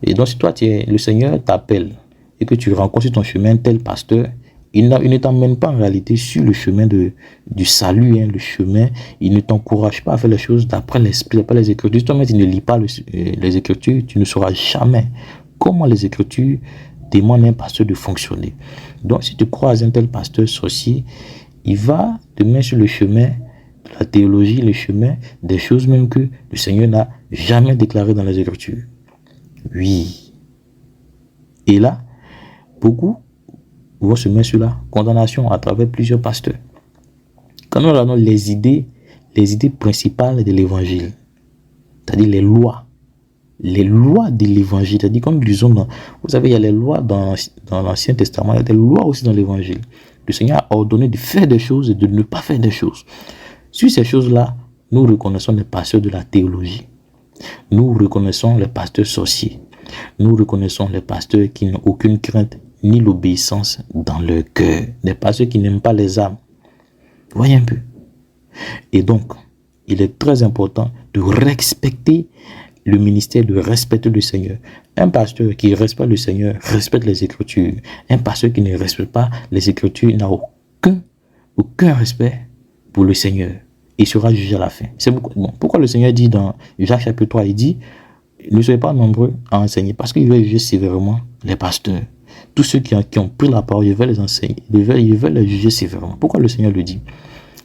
Et donc, si toi, le Seigneur t'appelle et que tu rencontres sur ton chemin tel pasteur, il ne t'emmène pas en réalité sur le chemin du salut, le chemin. Il ne t'encourage pas à faire les choses d'après l'esprit, d'après les Écritures. Si toi-même, tu ne lis pas les Écritures, tu ne sauras jamais comment les Écritures demandent à un pasteur de fonctionner. Donc, si tu croises un tel pasteur sorcier, il va te mettre sur le chemin de la théologie, le chemin des choses même que le Seigneur n'a jamais déclarées dans les Écritures. Oui. Et là, beaucoup vont se mettre sur la condamnation à travers plusieurs pasteurs. Quand nous regardons les idées principales de l'évangile, c'est-à-dire les lois de l'évangile, c'est-à-dire comme nous disons, vous savez, il y a les lois dans l'Ancien Testament, il y a des lois aussi dans l'évangile. Le Seigneur a ordonné de faire des choses et de ne pas faire des choses. Sur ces choses-là, nous reconnaissons les pasteurs de la théologie. Nous reconnaissons les pasteurs sorciers. Nous reconnaissons les pasteurs qui n'ont aucune crainte ni l'obéissance dans leur cœur. Des pasteurs qui n'aiment pas les âmes. Voyez un peu. Et donc, il est très important de respecter le ministère, de respecter le Seigneur. Un pasteur qui respecte le Seigneur respecte les Écritures. Un pasteur qui ne respecte pas les Écritures n'a aucun respect pour le Seigneur. Il sera jugé à la fin. C'est pourquoi le Seigneur dit dans Jacques chapitre 3, il dit, ne soyez pas nombreux à enseigner, parce qu'il veut juger sévèrement les pasteurs. Tous ceux qui ont pris la parole, il veut les enseigner, il veut les juger sévèrement. Pourquoi le Seigneur le dit?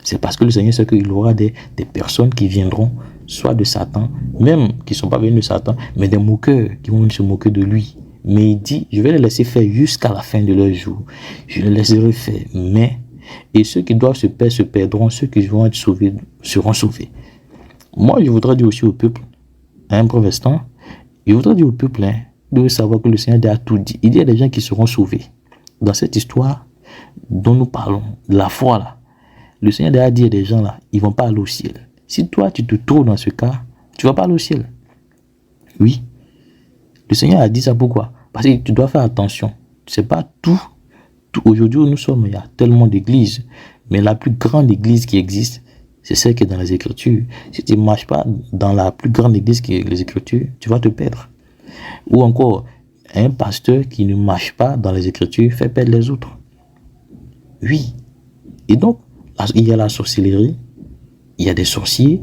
C'est parce que le Seigneur sait qu'il aura des personnes qui viendront, soit de Satan, même qui ne sont pas venus de Satan, mais des moqueurs qui vont se moquer de lui. Mais il dit, je vais les laisser faire jusqu'à la fin de leur jour. Je les laisserai faire, et ceux qui doivent se perdre se perdront, ceux qui vont être sauvés seront sauvés. Moi, je voudrais dire aussi au peuple, à un bref instant, je voudrais dire au peuple, de savoir que le Seigneur a tout dit. Il y a des gens qui seront sauvés. Dans cette histoire dont nous parlons, de la foi là, le Seigneur a dit à des gens là, ils ne vont pas aller au ciel. Si toi, tu te trouves dans ce cas, tu ne vas pas aller au ciel. Oui. Le Seigneur a dit ça pourquoi? Parce que tu dois faire attention. C'est pas tout. Aujourd'hui où nous sommes, il y a tellement d'églises. Mais la plus grande église qui existe, c'est celle qui est dans les Écritures. Si tu ne marches pas dans la plus grande église qui est les Écritures, tu vas te perdre. Ou encore, un pasteur qui ne marche pas dans les Écritures fait perdre les autres. Oui. Et donc, il y a la sorcellerie, il y a des sorciers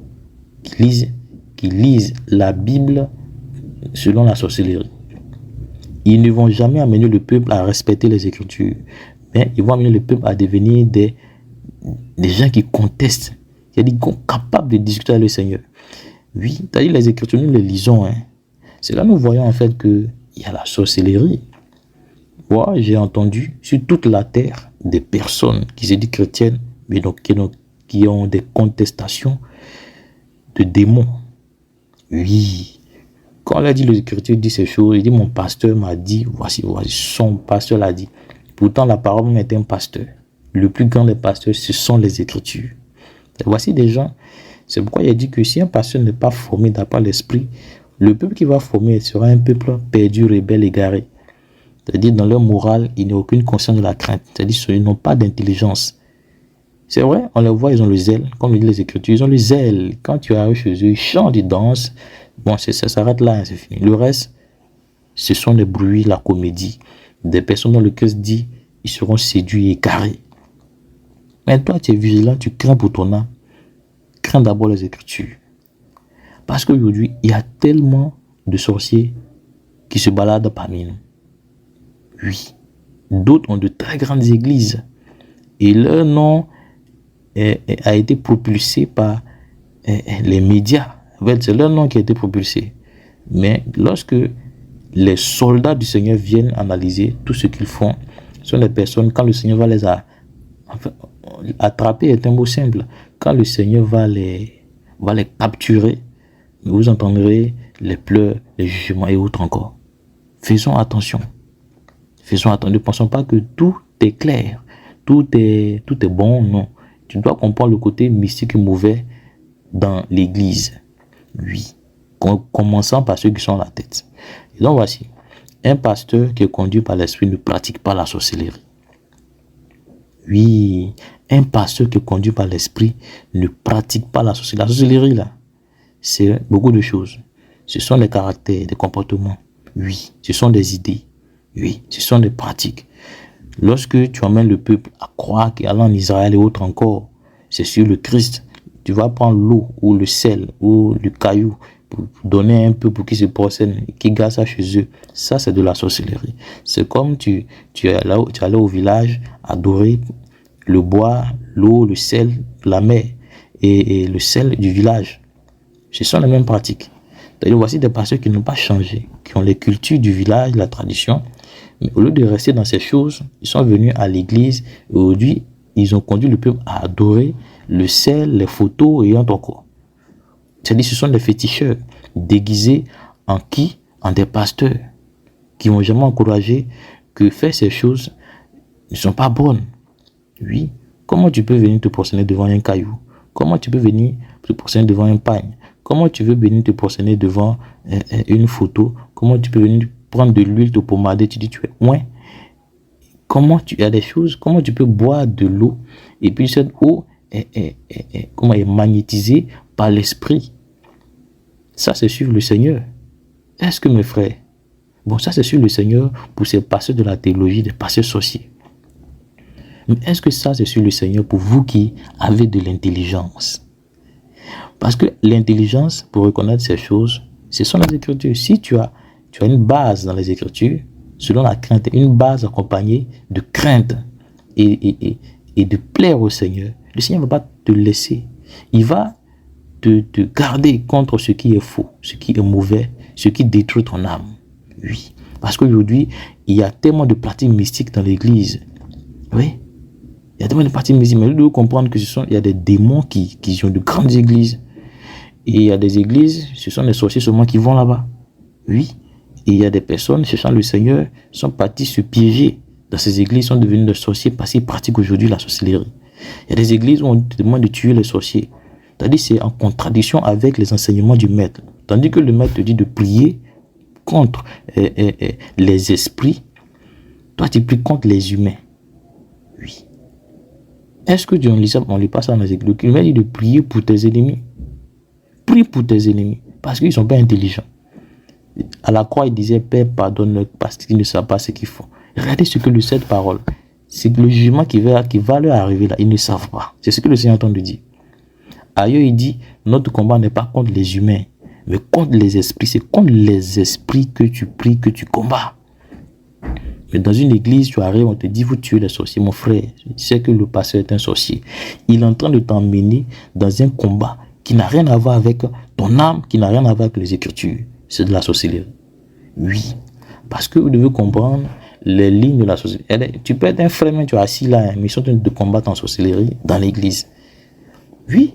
qui lisent la Bible selon la sorcellerie. Ils ne vont jamais amener le peuple à respecter les Écritures, mais ils vont amener le peuple à devenir des gens qui contestent, c'est-à-dire qui sont capables de discuter avec le Seigneur. Oui, c'est-à-dire les Écritures, nous les lisons. C'est là que nous voyons en fait qu'il y a la sorcellerie. Moi, j'ai entendu sur toute la terre des personnes qui se disent chrétiennes, mais donc qui ont des contestations de démons. Oui. Quand on a dit l'Écriture dit ces choses, il dit mon pasteur m'a dit, voici, son pasteur l'a dit. Pourtant la parole est un pasteur. Le plus grand des pasteurs, ce sont les Écritures. Et voici des gens, c'est pourquoi il a dit que si un pasteur n'est pas formé d'après l'esprit, le peuple qui va former sera un peuple perdu, rebelle, égaré. C'est-à-dire dans leur morale, il n'y a aucune conscience de la crainte. C'est-à-dire qu'ils n'ont pas d'intelligence. C'est vrai, on les voit, ils ont le zèle, comme dit les Écritures, ils ont le zèle. Quand tu arrives chez eux, ils chantent, ils dansent. Bon, ça s'arrête là, c'est fini. Le reste, ce sont les bruits, la comédie. Des personnes dont le Christ dit, ils seront séduits et carrés. Mais toi, tu es vigilant, tu crains pour ton âme. Crains d'abord les Écritures. Parce qu'aujourd'hui, il y a tellement de sorciers qui se baladent parmi nous. Oui. D'autres ont de très grandes églises. Et leur nom a été propulsé par les médias. En fait, c'est leur nom qui a été propulsé. Mais lorsque les soldats du Seigneur viennent analyser tout ce qu'ils font, ce sont des personnes, quand le Seigneur va les attraper, est un mot simple. Quand le Seigneur va les capturer, vous entendrez les pleurs, les jugements et autres encore. Faisons attention. Faisons attention. Ne pensons pas que tout est clair, tout est bon. Non. Tu dois comprendre le côté mystique et mauvais dans l'église. Oui. Commençant par ceux qui sont à la tête. Et donc voici. Un pasteur qui est conduit par l'esprit ne pratique pas la sorcellerie. Oui. Un pasteur qui est conduit par l'esprit ne pratique pas la sorcellerie. La sorcellerie, là, c'est beaucoup de choses. Ce sont des caractères, des comportements. Oui. Ce sont des idées. Oui. Ce sont des pratiques. Lorsque tu emmènes le peuple à croire qu'allant en Israël et autres encore, c'est sur le Christ, tu vas prendre l'eau ou le sel ou le caillou pour donner un peu pour qu'ils se procèdent, qu'ils gardent ça chez eux. Ça, c'est de la sorcellerie. C'est comme tu allais au village adorer le bois, l'eau, le sel, la mer et le sel du village. Ce sont les mêmes pratiques. C'est-à-dire, voici des pasteurs qui n'ont pas changé, qui ont les cultures du village, la tradition. Mais au lieu de rester dans ces choses, ils sont venus à l'église et aujourd'hui, ils ont conduit le peuple à adorer le sel, les photos et encore. C'est-à-dire ce sont des féticheurs déguisés en qui? En des pasteurs qui n'ont jamais encouragé que faire ces choses ne sont pas bonnes. Oui. Comment tu peux venir te prosterner devant un caillou? Comment tu peux venir te prosterner devant un pagne? Comment tu veux venir te prosterner devant une photo? Comment tu peux venir prendre de l'huile, te pomader, tu dis tu es loin. Comment tu as des choses, comment tu peux boire de l'eau et puis cette eau est magnétisée par l'esprit. Ça c'est suivre le Seigneur. Est-ce que mes frères, bon ça c'est suivre le Seigneur pour ces pasteurs de la théologie, des pasteurs sorciers. Mais est-ce que ça c'est suivre le Seigneur pour vous qui avez de l'intelligence? Parce que l'intelligence pour reconnaître ces choses, ce sont les Écritures. Si tu as une base dans les Écritures, selon la crainte, une base accompagnée de crainte et de plaire au Seigneur, le Seigneur ne va pas te laisser. Il va te garder contre ce qui est faux, ce qui est mauvais, ce qui détruit ton âme. Oui. Parce qu'aujourd'hui, il y a tellement de pratiques mystiques dans l'église. Oui. Il y a tellement de pratiques mystiques. Mais vous devez comprendre que il y a des démons qui ont de grandes églises. Et il y a des églises, ce sont les sorciers seulement qui vont là-bas. Oui. Et il y a des personnes cherchant le Seigneur sont partis se piéger dans ces églises, sont devenus des sorciers parce qu'ils pratiquent aujourd'hui la sorcellerie. Il y a des églises où on demande de tuer les sorciers. C'est-à-dire c'est en contradiction avec les enseignements du maître. Tandis que le maître te dit de prier contre les esprits, toi tu pries contre les humains. Oui. Est-ce que Dieu on lit pas ça dans les églises? Le maître dit de prier pour tes ennemis. Prie pour tes ennemis parce qu'ils ne sont pas intelligents. À la croix, il disait, Père, pardonne-leur parce qu'ils ne savent pas ce qu'ils font. Regardez ce que le cette parole, c'est le jugement qui va leur arriver là, ils ne savent pas. C'est ce que le Seigneur entend de dire. Ailleurs, il dit, notre combat n'est pas contre les humains, mais contre les esprits. C'est contre les esprits que tu pries, que tu combats. Mais dans une église, tu arrives, on te dit, vous tuez les sorciers. Mon frère, tu sais que le pasteur est un sorcier. Il est en train de t'emmener dans un combat qui n'a rien à voir avec ton âme, qui n'a rien à voir avec les Écritures. C'est de la sorcellerie. Oui. Parce que vous devez comprendre les lignes de la sorcellerie. Tu peux être un frère, mais tu es assis là, mais ils sont en train de combattre en sorcellerie dans l'église. Oui.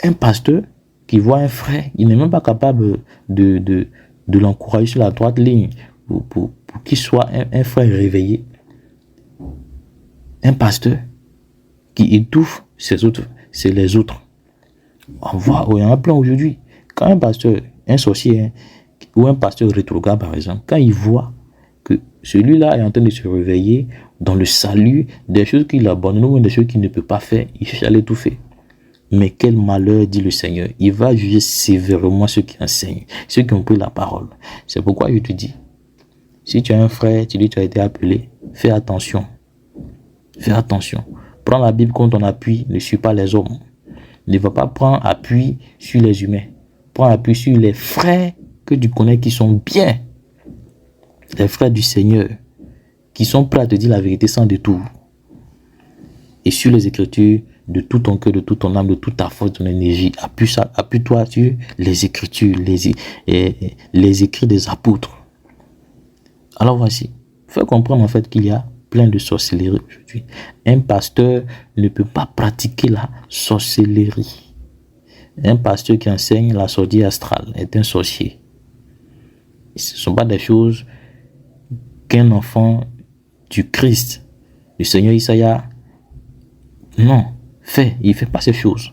Un pasteur qui voit un frère, il n'est même pas capable de l'encourager sur la droite ligne pour qu'il soit un frère réveillé. Un pasteur qui étouffe les autres. On voit, il y en a plein aujourd'hui. Quand un pasteur, un sorcier ou un pasteur rétrograde par exemple, quand il voit que celui-là est en train de se réveiller dans le salut, des choses qu'il abandonne ou des choses qu'il ne peut pas faire. Il cherche à l'étouffer. Mais quel malheur, dit le Seigneur. Il va juger sévèrement ceux qui enseignent, ceux qui ont pris la parole. C'est pourquoi je te dis, si tu as un frère, tu dis que tu as été appelé, fais attention. Fais attention. Prends la Bible comme ton appui, ne suis pas les hommes. Ne va pas prendre appui sur les humains. Prends appui sur les frères que tu connais qui sont bien. Les frères du Seigneur, qui sont prêts à te dire la vérité sans détour. Et sur les Écritures, de tout ton cœur, de toute ton âme, de toute ta force, de ton énergie, appuie-toi sur les Écritures, les écrits des apôtres. Alors voici, fais comprendre en fait qu'il y a plein de sorcellerie aujourd'hui. Un pasteur ne peut pas pratiquer la sorcellerie. Un pasteur qui enseigne la sortie astrale est un sorcier. Ce ne sont pas des choses qu'un enfant du Christ, du Seigneur Isaïe, non, il ne fait pas ces choses.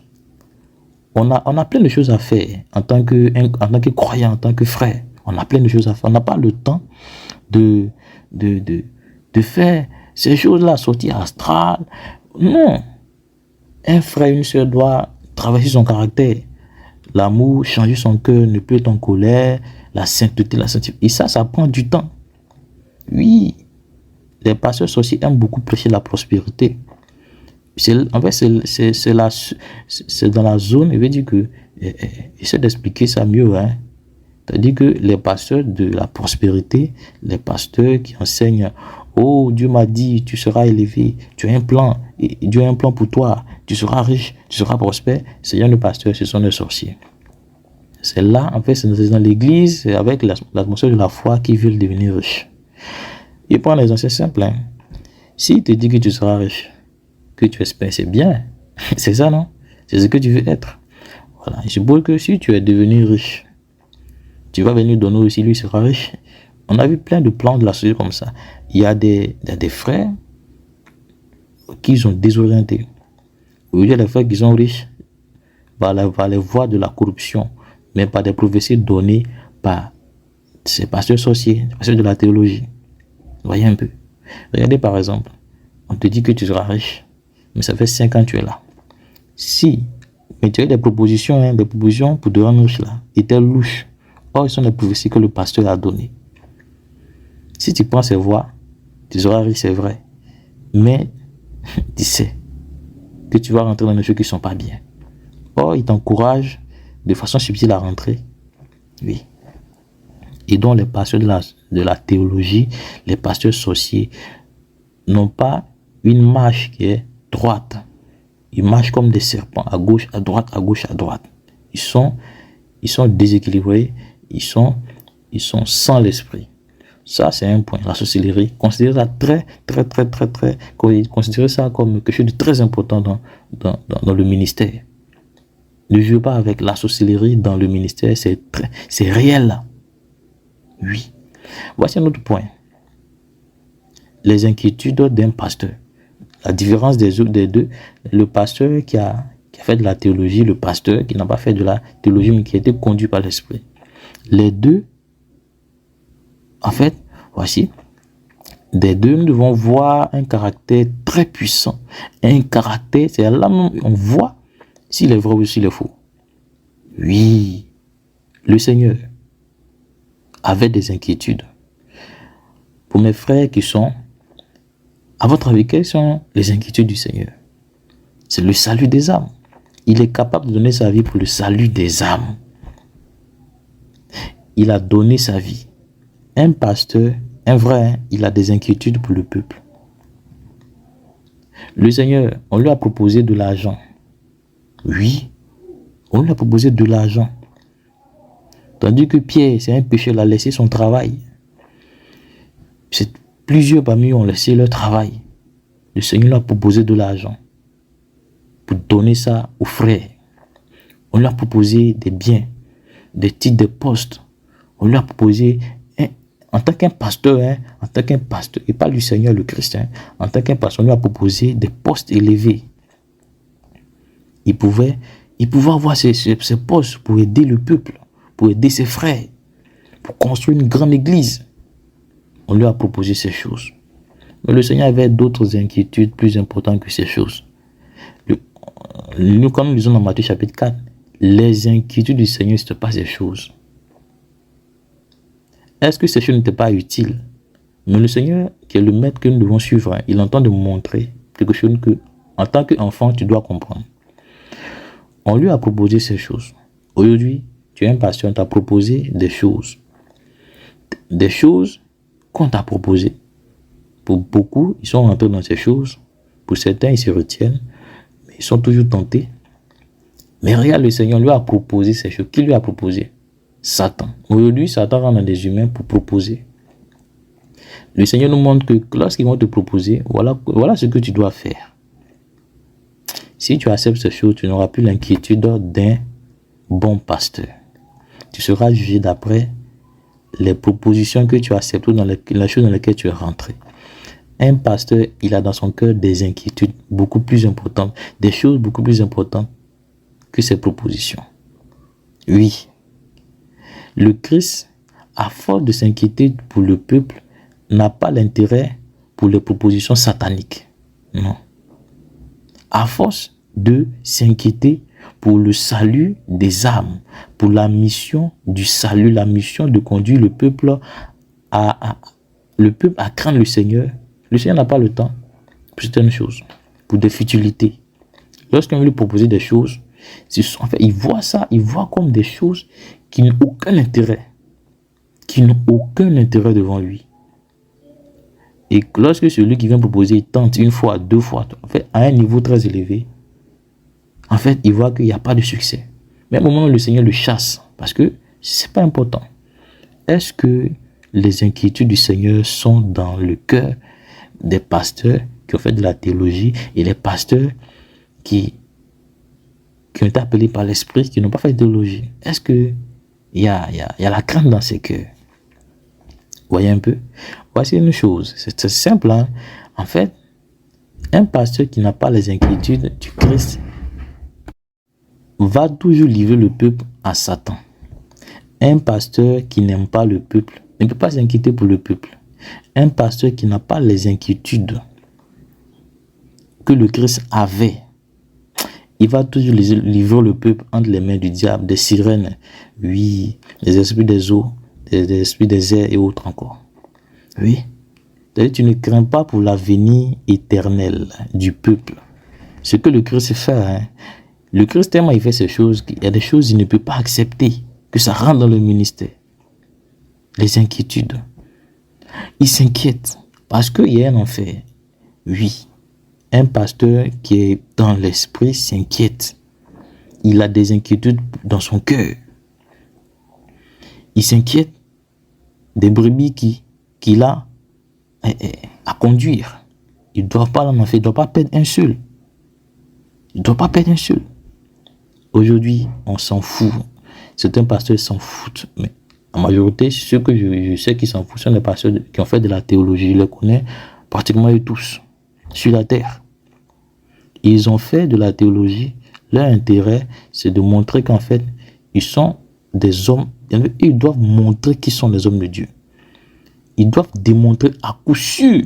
On a plein de choses à faire en tant que croyant, en tant que frère. On a plein de choses à faire. On n'a pas le temps de faire ces choses-là, sortir astral. Non. Un frère, une soeur doit travailler son caractère. L'amour, changer son cœur, ne plus être en colère, la sainteté, Et ça prend du temps. Oui, les pasteurs sorciers aiment beaucoup prêcher la prospérité. En fait, c'est dans la zone, il veut dire que, j'essaie d'expliquer ça mieux, hein. C'est-à-dire que les pasteurs de la prospérité, les pasteurs qui enseignent, oh, Dieu m'a dit, tu seras élevé, tu as un plan, et Dieu a un plan pour toi, tu seras riche, tu seras prospère, ce genre de pasteurs, ce sont des sorciers. C'est là, en fait, c'est dans l'église, avec l'atmosphère de la foi qui veulent devenir riches. Et prends les anciens simples, hein. S'il te dit que tu seras riche, que tu espères, c'est bien. C'est ça, non? C'est ce que tu veux être. Voilà. Je suppose que si tu es devenu riche, tu vas venir donner aussi, lui sera riche. On a vu plein de plans de la société comme ça. Il y a des frères qui sont désorientés. Il y a des frères qui sont riches par les voies de la corruption, mais par des prophéties données par ces pasteurs sorciers, ces pasteurs de la théologie. Voyez un peu. Regardez par exemple, on te dit que tu seras riche, mais ça fait 5 ans que tu es là. Mais tu as des propositions, des propositions pour te rendre riche là, et t'es louche. Or, ce sont des prophéties que le pasteur a données. Si tu prends ces voies, tu seras riche, c'est vrai. Mais tu sais que tu vas rentrer dans des choses qui ne sont pas bien. Or, il t'encourage de façon subtile à rentrer. Oui. Et donc, les pasteurs de la théologie, les pasteurs sorciers, n'ont pas une marche qui est droite. Ils marchent comme des serpents, à gauche, à droite, à gauche, à droite. Ils sont déséquilibrés, ils sont sans l'esprit. Ça, c'est un point. La sorcellerie, considérez ça considérez ça comme quelque chose de très important dans le ministère. Ne jouez pas avec la sorcellerie dans le ministère, c'est réel. Oui. Voici un autre point. Les inquiétudes d'un pasteur. La différence des deux, le pasteur qui a fait de la théologie, le pasteur qui n'a pas fait de la théologie, mais qui a été conduit par l'esprit. Les deux, en fait, voici, des deux, nous devons voir un caractère très puissant. Un caractère, c'est là on voit s'il est vrai ou s'il est faux. Oui, le Seigneur avait des inquiétudes. Pour mes frères qui sont, à votre avis, quelles sont les inquiétudes du Seigneur? C'est le salut des âmes. Il est capable de donner sa vie pour le salut des âmes. Il a donné sa vie. Un pasteur, un vrai, il a des inquiétudes pour le peuple. Le Seigneur, on lui a proposé de l'argent. Oui, on lui a proposé de l'argent. Tandis que Pierre, c'est un pécheur, il a laissé son travail. Plusieurs parmi eux ont laissé leur travail. Le Seigneur lui a proposé de l'argent pour donner ça aux frères. On lui a proposé des biens, des titres de postes. On lui a proposé, en tant qu'un pasteur, et pas du Seigneur le Christ, en tant qu'un pasteur, on lui a proposé des postes élevés. Il pouvait avoir ces postes pour aider le peuple, pour aider ses frères, pour construire une grande église. On lui a proposé ces choses. Mais le Seigneur avait d'autres inquiétudes plus importantes que ces choses. Nous, comme nous lisons dans Matthieu chapitre 4, les inquiétudes du Seigneur, ce n'est pas ces choses. Est-ce que ces choses n'étaient pas utiles? Mais le Seigneur, qui est le maître que nous devons suivre, il entend de montrer quelque chose que, en tant qu'enfant, tu dois comprendre. On lui a proposé ces choses. Aujourd'hui, tu es un pasteur, on t'a proposé des choses. Des choses qu'on t'a proposées. Pour beaucoup, ils sont rentrés dans ces choses. Pour certains, ils se retiennent. Mais ils sont toujours tentés. Mais regarde, le Seigneur lui a proposé ces choses. Qui lui a proposé? Satan. Aujourd'hui, Satan rentre dans des humains pour proposer. Le Seigneur nous montre que lorsqu'ils vont te proposer, voilà ce que tu dois faire. Si tu acceptes ces choses, tu n'auras plus l'inquiétude d'un bon pasteur. Tu seras jugé d'après les propositions que tu acceptes ou dans les choses dans lesquelles tu es rentré. Un pasteur, il a dans son cœur des inquiétudes beaucoup plus importantes, des choses beaucoup plus importantes que ses propositions. Oui, le Christ, à force de s'inquiéter pour le peuple, n'a pas l'intérêt pour les propositions sataniques. Non. À force de s'inquiéter pour le salut des âmes, pour la mission du salut, la mission de conduire le peuple à craindre le Seigneur n'a pas le temps pour certaines choses, pour des futilités. Lorsqu'on veut lui proposer des choses, en fait, il voit ça, il voit comme des choses qui n'ont aucun intérêt, devant lui. Et lorsque celui qui vient proposer, il tente une fois, deux fois, en fait, à un niveau très élevé, en fait, il voit qu'il n'y a pas de succès. Mais à un moment, le Seigneur le chasse, parce que ce n'est pas important. Est-ce que les inquiétudes du Seigneur sont dans le cœur des pasteurs qui ont fait de la théologie et les pasteurs qui ont été appelés par l'Esprit, qui n'ont pas fait de théologie? Est-ce qu'il y a la crainte dans ces cœurs? Voyez un peu. Voici une chose, c'est simple. Hein? En fait, un pasteur qui n'a pas les inquiétudes du Christ va toujours livrer le peuple à Satan. Un pasteur qui n'aime pas le peuple ne peut pas s'inquiéter pour le peuple. Un pasteur qui n'a pas les inquiétudes que le Christ avait, il va toujours livrer le peuple entre les mains du diable, des sirènes, oui, des esprits des eaux, des esprits des airs et autres encore. Oui. C'est-à-dire, tu ne crains pas pour l'avenir éternel du peuple. Ce que le Christ fait, hein, le Christ tellement il fait ces choses, qu'il y a des choses qu'il ne peut pas accepter, que ça rentre dans le ministère. Les inquiétudes. Il s'inquiète parce qu'il y a un enfer. Oui. Un pasteur qui est dans l'esprit s'inquiète. Il a des inquiétudes dans son cœur. Il s'inquiète des brebis qu'il a à conduire. Il ne doit pas l'en faire. Il ne doit pas perdre un seul. Il ne doit pas perdre un seul. Aujourd'hui, on s'en fout. Certains pasteurs s'en foutent. Mais en majorité, ceux que je sais qui s'en foutent sont les pasteurs qui ont fait de la théologie. Je les connais pratiquement eux tous sur la terre. Ils ont fait de la théologie. Leur intérêt, c'est de montrer qu'en fait, ils sont des hommes. Ils doivent montrer qu'ils sont des hommes de Dieu. Ils doivent démontrer à coup sûr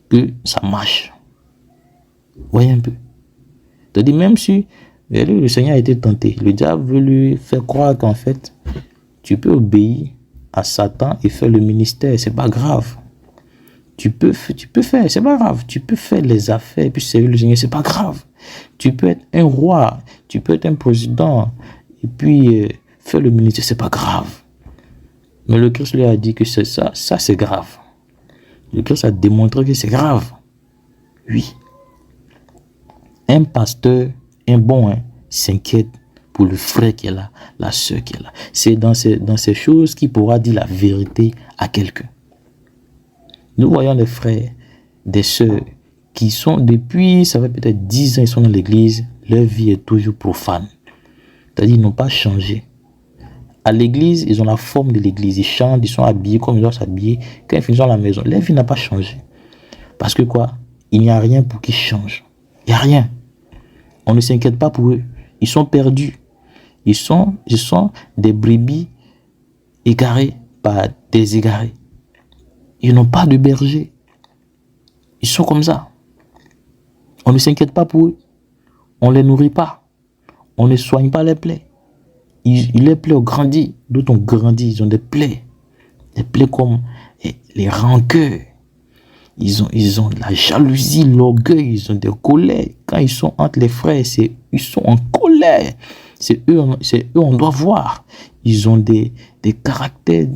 que ça marche. Voyez un peu. C'est-à-dire, même si le Seigneur a été tenté, le diable veut lui faire croire qu'en fait, tu peux obéir à Satan et faire le ministère, c'est pas grave. Tu peux faire, c'est pas grave. Tu peux faire les affaires et puis servir le Seigneur, c'est pas grave. Tu peux être un roi, tu peux être un président et puis faire le ministère, c'est pas grave. Mais le Christ lui a dit que c'est ça c'est grave. Le Christ a démontré que c'est grave. Oui. Un pasteur, un bon, s'inquiète pour le frère qui est là, la sœur qui est là. C'est dans ces choses qu'il pourra dire la vérité à quelqu'un. Nous voyons des frères, des sœurs qui sont depuis, ça fait peut-être 10 ans, ils sont dans l'église, leur vie est toujours profane. C'est-à-dire, ils n'ont pas changé. À l'église, ils ont la forme de l'église, ils chantent, ils sont habillés comme ils doivent s'habiller. Quand ils finissent à la maison, leur vie n'a pas changé. Parce que quoi? Il n'y a rien pour qu'ils changent. Il n'y a rien. On ne s'inquiète pas pour eux. Ils sont perdus. Ils sont des brebis égarés par des égarés. Ils n'ont pas de berger. Ils sont comme ça. On ne s'inquiète pas pour eux. On ne les nourrit pas. On ne soigne pas les plaies. Les plaies ont grandi. D'autres ont grandi. Ils ont des plaies. Des plaies comme les rancœurs. Ils ont de la jalousie, l'orgueil. Ils ont des colères. Quand ils sont entre les frères, ils sont en colère. C'est eux on doit voir. Ils ont des caractères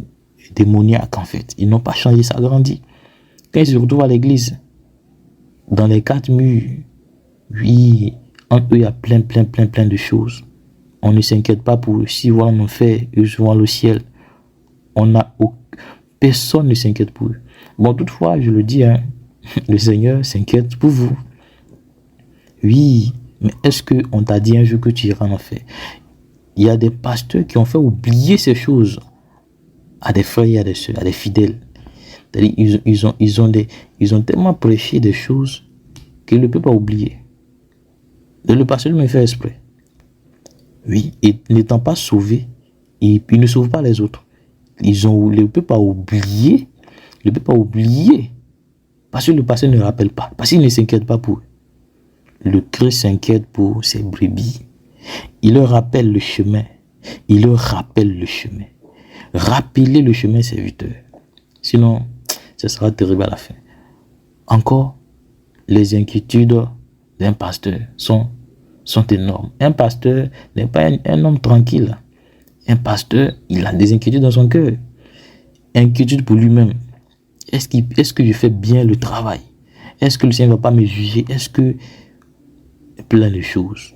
démoniaques en fait. Ils n'ont pas changé, ça grandit. Quand ils se retrouvent à l'église, dans les 4 murs, oui, entre eux, il y a plein de choses. On ne s'inquiète pas pour eux. Si voilà mon fait, eux vont le ciel. Personne ne s'inquiète pour eux. Bon, toutefois, je le dis, hein, le Seigneur s'inquiète pour vous. Oui, mais est-ce qu'on t'a dit un jour que tu iras en enfer? Il y a des pasteurs qui ont fait oublier ces choses à des frères et à des soeurs, à des fidèles. Ils ont tellement prêché des choses qu'ils ne peuvent pas oublier. Et le pasteur me fait exprès. Oui, et n'étant pas sauvés, ils ne sauvent pas les autres. Ils ne peuvent pas oublier. Ne peut pas oublier. Parce que le pasteur ne rappelle pas. Parce qu'il ne s'inquiète pas pour eux. Le Christ s'inquiète pour ses brebis. Il leur rappelle le chemin. Il leur rappelle le chemin. Rappelez le chemin, serviteur. Sinon, ce sera terrible à la fin. Encore, les inquiétudes d'un pasteur sont énormes. Un pasteur n'est pas un homme tranquille. Un pasteur, il a des inquiétudes dans son cœur. Inquiétude pour lui-même. Est-ce que je fais bien le travail? Est-ce que le Seigneur ne va pas me juger? Est-ce que... Plein de choses.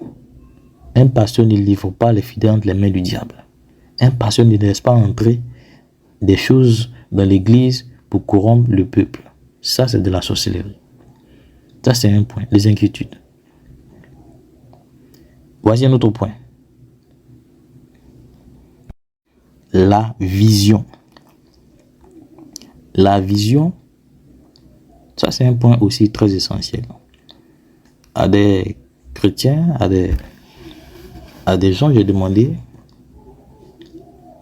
Un pasteur ne livre pas les fidèles entre les mains du diable. Un pasteur ne laisse pas entrer des choses dans l'église pour corrompre le peuple. Ça, c'est de la sorcellerie. Ça, c'est un point. Les inquiétudes. Voici un autre point. La vision. La vision, ça c'est un point aussi très essentiel. À des chrétiens, à des gens, j'ai demandé,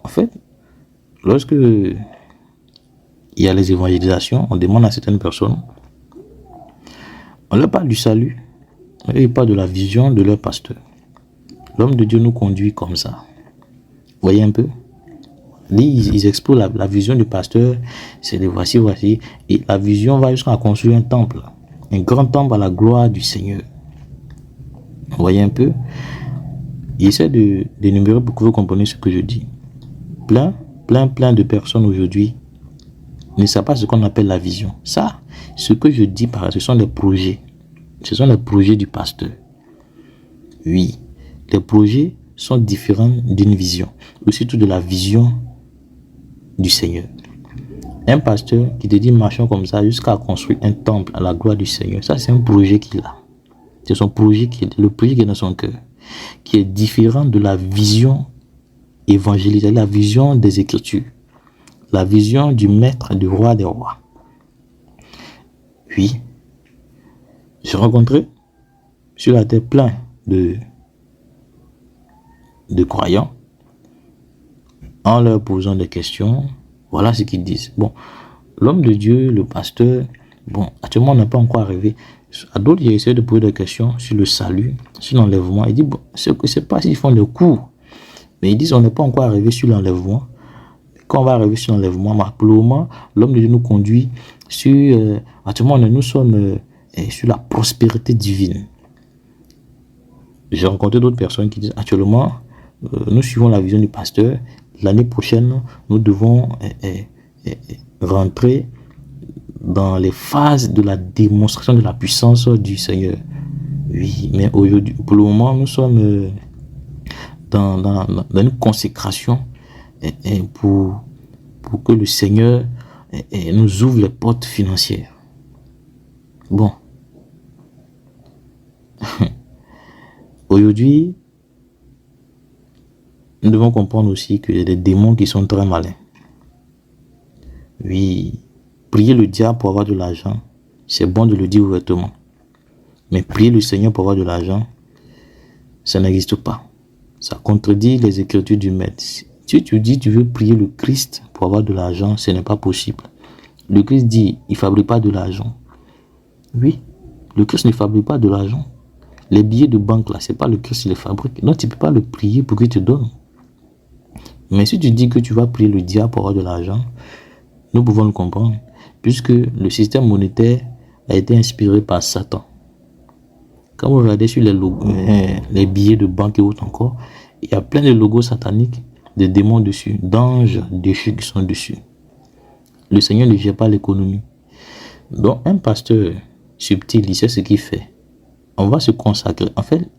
en fait, lorsque il y a les évangélisations, on demande à certaines personnes, on leur parle du salut, et pas de la vision de leur pasteur. L'homme de Dieu nous conduit comme ça. Vous voyez un peu? Ils exposent la vision du pasteur, c'est de voici. Et la vision va jusqu'à construire un temple. Un grand temple à la gloire du Seigneur. Vous voyez un peu? J'essaie d'énumérer pour que vous compreniez ce que je dis. Plein de personnes aujourd'hui ne savent pas ce qu'on appelle la vision. Ça, ce que je dis ce sont les projets. Ce sont les projets du pasteur. Oui, les projets sont différents d'une vision. Ou surtout de la vision du Seigneur. Un pasteur qui te dit marchons comme ça jusqu'à construire un temple à la gloire du Seigneur. Ça, c'est un projet qu'il a. C'est son projet, le projet qui est dans son cœur, qui est différent de la vision évangélique, la vision des Écritures, la vision du Maître, du Roi des Rois. Oui, j'ai rencontré sur la terre plein de croyants. En leur posant des questions, voilà ce qu'ils disent. Bon, l'homme de Dieu, le pasteur, bon, actuellement, on n'a pas encore arrivé. À d'autres, il essaie de poser des questions sur le salut, sur l'enlèvement. Il dit, bon, c'est pas s'ils font des cours, mais ils disent, on n'est pas encore arrivé sur l'enlèvement. Quand on va arriver sur l'enlèvement, pour le moment, l'homme de Dieu nous conduit sur, actuellement, nous sommes sur la prospérité divine. J'ai rencontré d'autres personnes qui disent, actuellement, nous suivons la vision du pasteur. L'année prochaine, nous devons rentrer dans les phases de la démonstration de la puissance du Seigneur. Oui, mais aujourd'hui, pour le moment, nous sommes dans une consécration pour que le Seigneur nous ouvre les portes financières. Bon. Aujourd'hui, nous devons comprendre aussi qu'il y a des démons qui sont très malins. Oui, prier le diable pour avoir de l'argent, c'est bon de le dire ouvertement. Mais prier le Seigneur pour avoir de l'argent, ça n'existe pas. Ça contredit les Écritures du Maître. Si tu dis que tu veux prier le Christ pour avoir de l'argent, ce n'est pas possible. Le Christ dit, il ne fabrique pas de l'argent. Oui, le Christ ne fabrique pas de l'argent. Les billets de banque, là, c'est pas le Christ qui les fabrique. Donc, tu ne peux pas le prier pour qu'il te donne. Mais si tu dis que tu vas prier le diable pour avoir de l'argent, nous pouvons le comprendre. Puisque le système monétaire a été inspiré par Satan. Quand vous regardez sur les billets de banque et autres encore, il y a plein de logos sataniques, de démons dessus, d'anges déchus qui sont dessus. Le Seigneur ne gère pas l'économie. Donc, un pasteur subtil, il sait ce qu'il fait. On va se consacrer. En fait,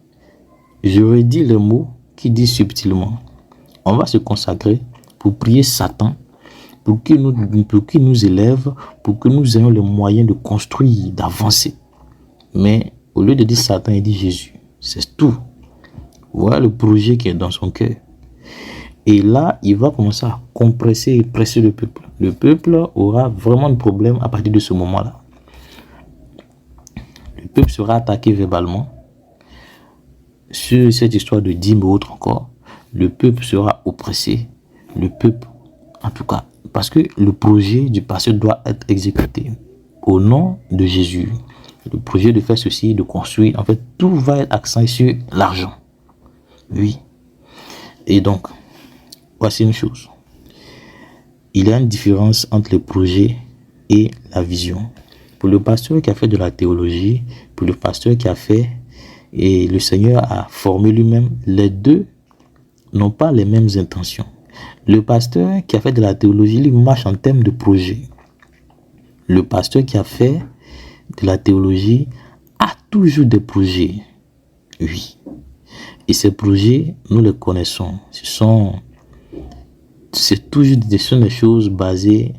je redis les mots qui disent subtilement. On va se consacrer pour prier Satan, pour qu'il nous élève, pour que nous ayons les moyens de construire, d'avancer. Mais au lieu de dire Satan, il dit Jésus. C'est tout. Voilà le projet qui est dans son cœur. Et là, il va commencer à compresser et presser le peuple. Le peuple aura vraiment de problèmes à partir de ce moment-là. Le peuple sera attaqué verbalement. Sur cette histoire de dîmes ou autre encore, le peuple sera oppressé. Le peuple, en tout cas, parce que le projet du pasteur doit être exécuté au nom de Jésus. Le projet de faire ceci, de construire, en fait, tout va être axé sur l'argent. Oui. Et donc, voici une chose. Il y a une différence entre le projet et la vision. Pour le pasteur qui a fait de la théologie, pour le pasteur qui a fait, et le Seigneur a formé lui-même, les deux n'ont pas les mêmes intentions. Le pasteur qui a fait de la théologie, il marche en termes de projet. Le pasteur qui a fait de la théologie a toujours des projets. Oui. Et ces projets, nous les connaissons. C'est toujours des choses basées,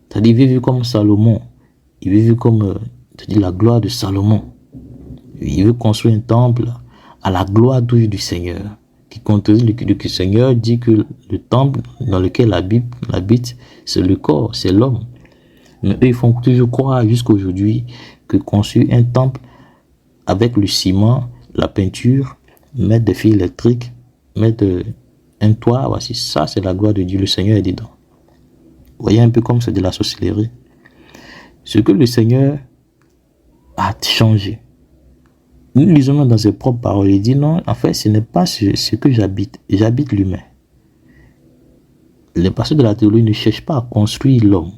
c'est-à-dire il veut comme Salomon. Il veut comme la gloire de Salomon. Il veut construire un temple à la gloire du Seigneur. Qui contredit le Seigneur dit que le temple dans lequel habite, c'est le corps, c'est l'homme. Mais eux, ils font toujours croire jusqu'à aujourd'hui que construire un temple avec le ciment, la peinture, mettre des fils électriques, mettre un toit, voici, ça c'est la gloire de Dieu, le Seigneur est dedans. Vous voyez un peu comme c'est de la sorcellerie. Ce que le Seigneur a changé. Nous lisons dans ses propres paroles, il dit non, en fait ce n'est pas ce que j'habite l'humain. Les pasteurs de la théologie ne cherchent pas à construire l'homme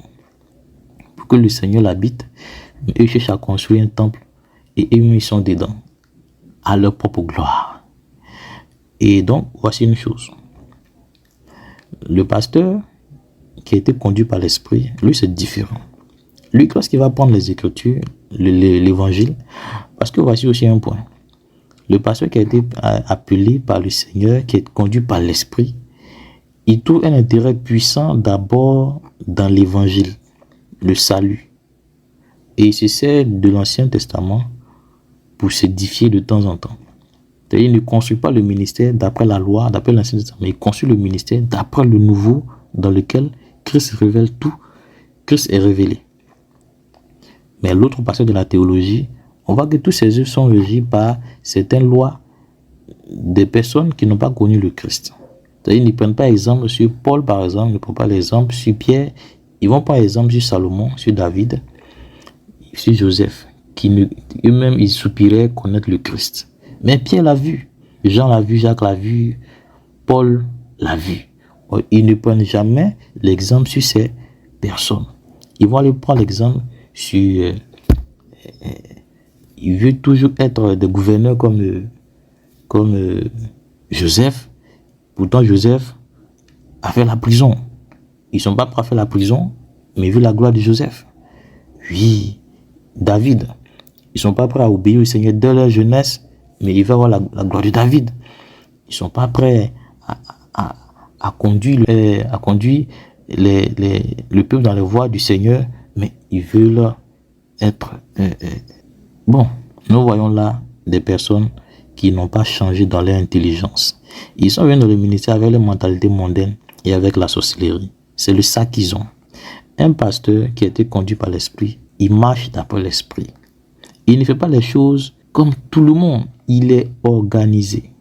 pour que le Seigneur l'habite, mais eux cherchent à construire un temple et eux ils sont dedans, à leur propre gloire. Et donc, voici une chose. Le pasteur qui a été conduit par l'Esprit, lui c'est différent. Lui, lorsqu'il va prendre les Écritures, l'évangile, parce que voici aussi un point. Le pasteur qui a été appelé par le Seigneur, qui est conduit par l'Esprit, il trouve un intérêt puissant d'abord dans l'évangile, le salut. Et il se sert de l'Ancien Testament pour s'édifier de temps en temps. C'est-à-dire, il ne construit pas le ministère d'après la loi, d'après l'Ancien Testament, mais il construit le ministère d'après le Nouveau, dans lequel Christ révèle tout. Christ est révélé. Mais l'autre pasteur de la théologie, on voit que tous ces œuvres sont régis par certaines lois des personnes qui n'ont pas connu le Christ. C'est-à-dire, ils ne prennent pas exemple sur Paul, par exemple, ils ne prennent pas l'exemple sur Pierre, ils vont prendre exemple sur Salomon, sur David, sur Joseph, qui eux-mêmes, ils soupiraient connaître le Christ. Mais Pierre l'a vu, Jean l'a vu, Jacques l'a vu, Paul l'a vu. Ils ne prennent jamais l'exemple sur ces personnes. Ils vont aller prendre l'exemple sur... il veut toujours être des gouverneurs comme Joseph. Pourtant, Joseph a fait la prison. Ils ne sont pas prêts à faire la prison, mais ils veulent la gloire de Joseph. Oui, David. Ils ne sont pas prêts à obéir au Seigneur dès leur jeunesse, mais ils veulent avoir la gloire de David. Ils ne sont pas prêts à conduire le peuple dans les voies du Seigneur, mais ils veulent être... Bon, nous voyons là des personnes qui n'ont pas changé dans leur intelligence. Ils sont venus dans le ministère avec leur mentalité mondaine et avec la sorcellerie. C'est le ça qu'ils ont. Un pasteur qui a été conduit par l'Esprit, il marche d'après l'Esprit. Il ne fait pas les choses comme tout le monde. Il est organisé.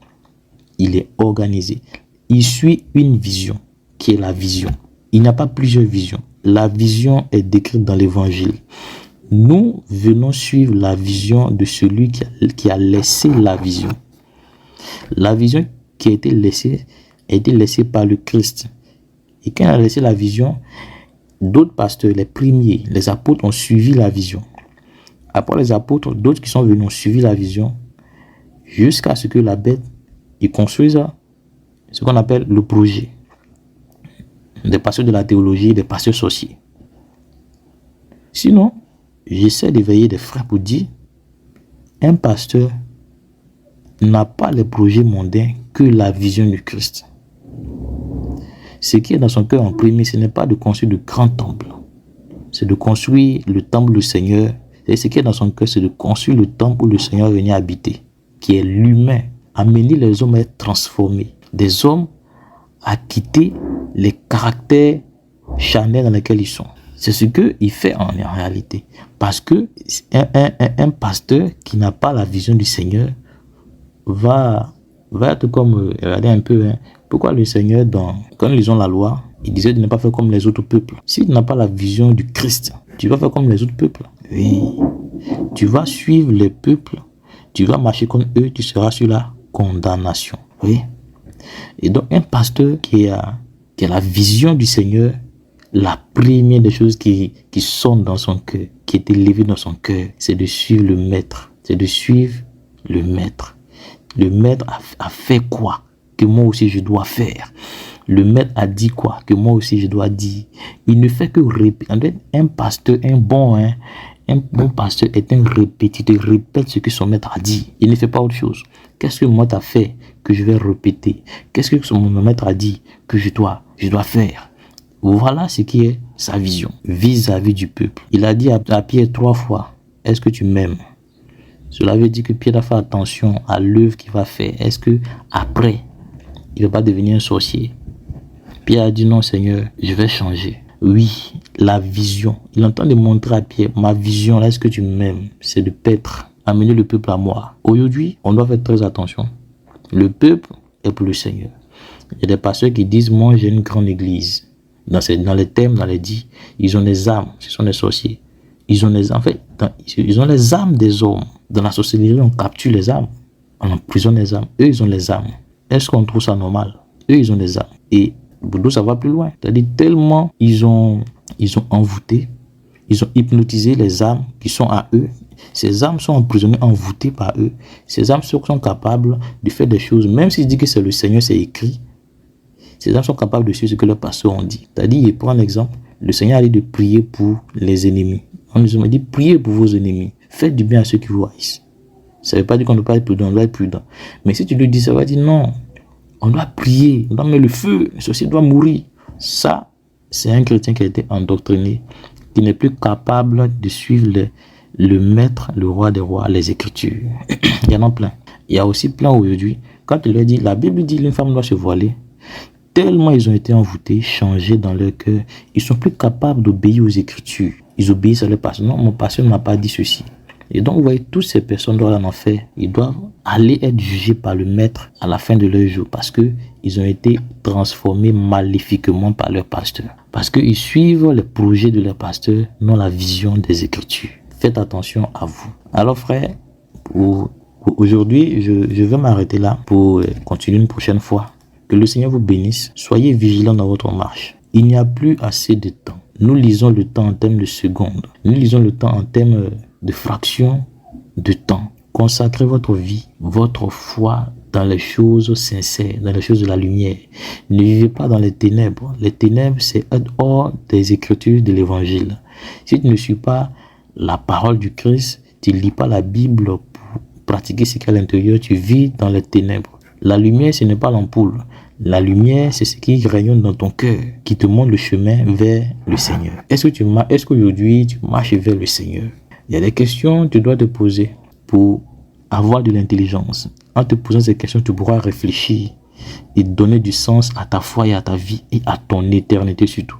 Il est organisé. Il suit une vision qui est la vision. Il n'a pas plusieurs visions. la vision est décrite dans l'évangile. Nous venons suivre la vision de celui qui a laissé la vision. La vision qui a été laissée par le Christ. Et quand il a laissé la vision, d'autres pasteurs, les premiers, les apôtres ont suivi la vision. Après les apôtres, d'autres qui sont venus ont suivi la vision jusqu'à ce que la bête il construise ce qu'on appelle le projet. Des pasteurs de la théologie, des pasteurs sorciers. Sinon, j'essaie d'éveiller des frères pour dire, un pasteur n'a pas les projets mondains que la vision du Christ. Ce qui est dans son cœur en premier, ce n'est pas de construire de grands temples. C'est de construire le temple du Seigneur. Et ce qui est dans son cœur, c'est de construire le temple où le Seigneur venait habiter, qui est l'humain. Amener les hommes à être transformés. Des hommes à quitter les caractères charnels dans lesquels ils sont. C'est ce qu'il fait en réalité. Parce que un pasteur qui n'a pas la vision du Seigneur va être comme, regardez un peu, pourquoi le Seigneur, quand nous lisons la loi, il disait de ne pas faire comme les autres peuples. Si tu n'as pas la vision du Christ, tu vas faire comme les autres peuples. Oui. Tu vas suivre les peuples, tu vas marcher comme eux, tu seras sur la condamnation. Oui. Et donc, un pasteur qui a la vision du Seigneur, la première des choses qui sonne dans son cœur, qui est élevée dans son cœur, c'est de suivre le maître. C'est de suivre le maître. Le maître a fait quoi que moi aussi je dois faire. Le maître a dit quoi que moi aussi je dois dire. Il ne fait que répéter. Un pasteur, un bon pasteur est un répétiteur. Il répète ce que son maître a dit. Il ne fait pas autre chose. Qu'est-ce que moi t'as fait que je vais répéter? Qu'est-ce que mon maître a dit que je dois faire? Voilà ce qui est sa vision vis-à-vis du peuple. Il a dit à Pierre 3 fois, est-ce que tu m'aimes? Cela veut dire que Pierre a fait attention à l'œuvre qu'il va faire. Est-ce que après, il ne va pas devenir un sorcier? Pierre a dit non Seigneur, je vais changer. Oui, la vision. Il est en train de montrer à Pierre, ma vision, est-ce que tu m'aimes? C'est de paître, amener le peuple à moi. Aujourd'hui, on doit faire très attention. Le peuple est pour le Seigneur. Il y a des pasteurs qui disent, moi j'ai une grande église. Dans les thèmes, dans les dits, ils ont des âmes, ce sont des sorciers. Ils ont les âmes des hommes. Dans la sorcellerie, on capture les âmes. On emprisonne les âmes. Eux, ils ont les âmes. Est-ce qu'on trouve ça normal? Eux, ils ont des âmes. Et Bouddha, ça va plus loin. C'est-à-dire tellement ils ont envoûté, ils ont hypnotisé les âmes qui sont à eux. Ces âmes sont emprisonnées, envoûtées par eux. Ces âmes sont capables de faire des choses. Même s'ils disent que c'est le Seigneur, c'est écrit. Ces âmes sont capables de suivre ce que leurs pasteurs ont dit. C'est-à-dire, il prend un exemple. Le Seigneur a dit de prier pour les ennemis. On nous a dit, priez pour vos ennemis. Faites du bien à ceux qui vous haïssent. Ça ne veut pas dire qu'on ne doit pas être prudent, on doit être prudent. Mais si tu lui dis, ça va dire non. On doit prier, on doit mettre le feu, ceci doit mourir. Ça, c'est un chrétien qui a été endoctriné, qui n'est plus capable de suivre le maître, le roi des rois, les Écritures. Il y en a plein. Il y a aussi plein aujourd'hui. Quand il leur dit, la Bible dit qu'une femme doit se voiler, tellement ils ont été envoûtés, changés dans leur cœur, ils sont plus capables d'obéir aux Écritures. Ils obéissent à leur pasteur. Non, mon pasteur ne m'a pas dit ceci. Et donc, vous voyez, toutes ces personnes doivent en enfer. Ils doivent aller être jugés par le maître à la fin de leur jour parce qu'ils ont été transformés maléfiquement par leur pasteur. Parce qu'ils suivent les projets de leur pasteur, non la vision des Écritures. Faites attention à vous. Alors, frère, aujourd'hui, je vais m'arrêter là pour continuer une prochaine fois. Que le Seigneur vous bénisse. Soyez vigilants dans votre marche. Il n'y a plus assez de temps. Nous lisons le temps en termes de secondes. Nous lisons le temps en termes de fractions de temps. Consacrez votre vie, votre foi dans les choses sincères, dans les choses de la lumière. Ne vivez pas dans les ténèbres. Les ténèbres, c'est être hors des Écritures de l'Évangile. Si tu ne suis pas la parole du Christ, tu ne lis pas la Bible pour pratiquer ce qu'il y a à l'intérieur, tu vis dans les ténèbres. La lumière, ce n'est pas l'ampoule. La lumière, c'est ce qui rayonne dans ton cœur, qui te montre le chemin vers le Seigneur. Est-ce qu'aujourd'hui, tu marches vers le Seigneur? Il y a des questions que tu dois te poser pour avoir de l'intelligence. En te posant ces questions, tu pourras réfléchir et donner du sens à ta foi et à ta vie et à ton éternité surtout.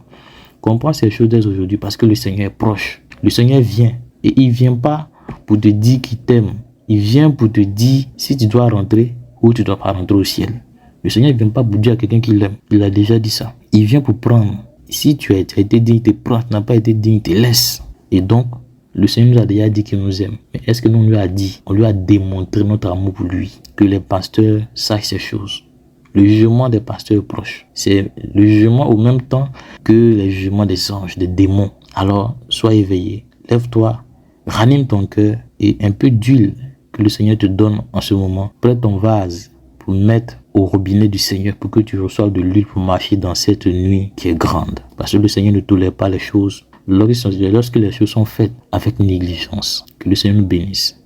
Comprends ces choses dès aujourd'hui parce que le Seigneur est proche. Le Seigneur vient et il ne vient pas pour te dire qu'il t'aime. Il vient pour te dire si tu dois rentrer ou tu ne dois pas rentrer au ciel. Le Seigneur ne vient pas pour dire à quelqu'un qu'il l'aime. Il a déjà dit ça. Il vient pour prendre. Si tu as été digne, t'es propre, tu n'as pas été digne, te laisse. Et donc, le Seigneur nous a déjà dit qu'il nous aime. Mais est-ce que nous lui a dit, on lui a démontré notre amour pour lui, que les pasteurs sachent ces choses? Le jugement des pasteurs est proche. C'est le jugement au même temps que les jugements des anges, des démons. Alors, sois éveillé, lève-toi, ranime ton cœur et un peu d'huile que le Seigneur te donne en ce moment. Prête ton vase pour mettre au robinet du Seigneur pour que tu reçoives de l'huile pour marcher dans cette nuit qui est grande. Parce que le Seigneur ne tolère pas les choses lorsque les choses sont faites avec négligence. Que le Seigneur nous bénisse.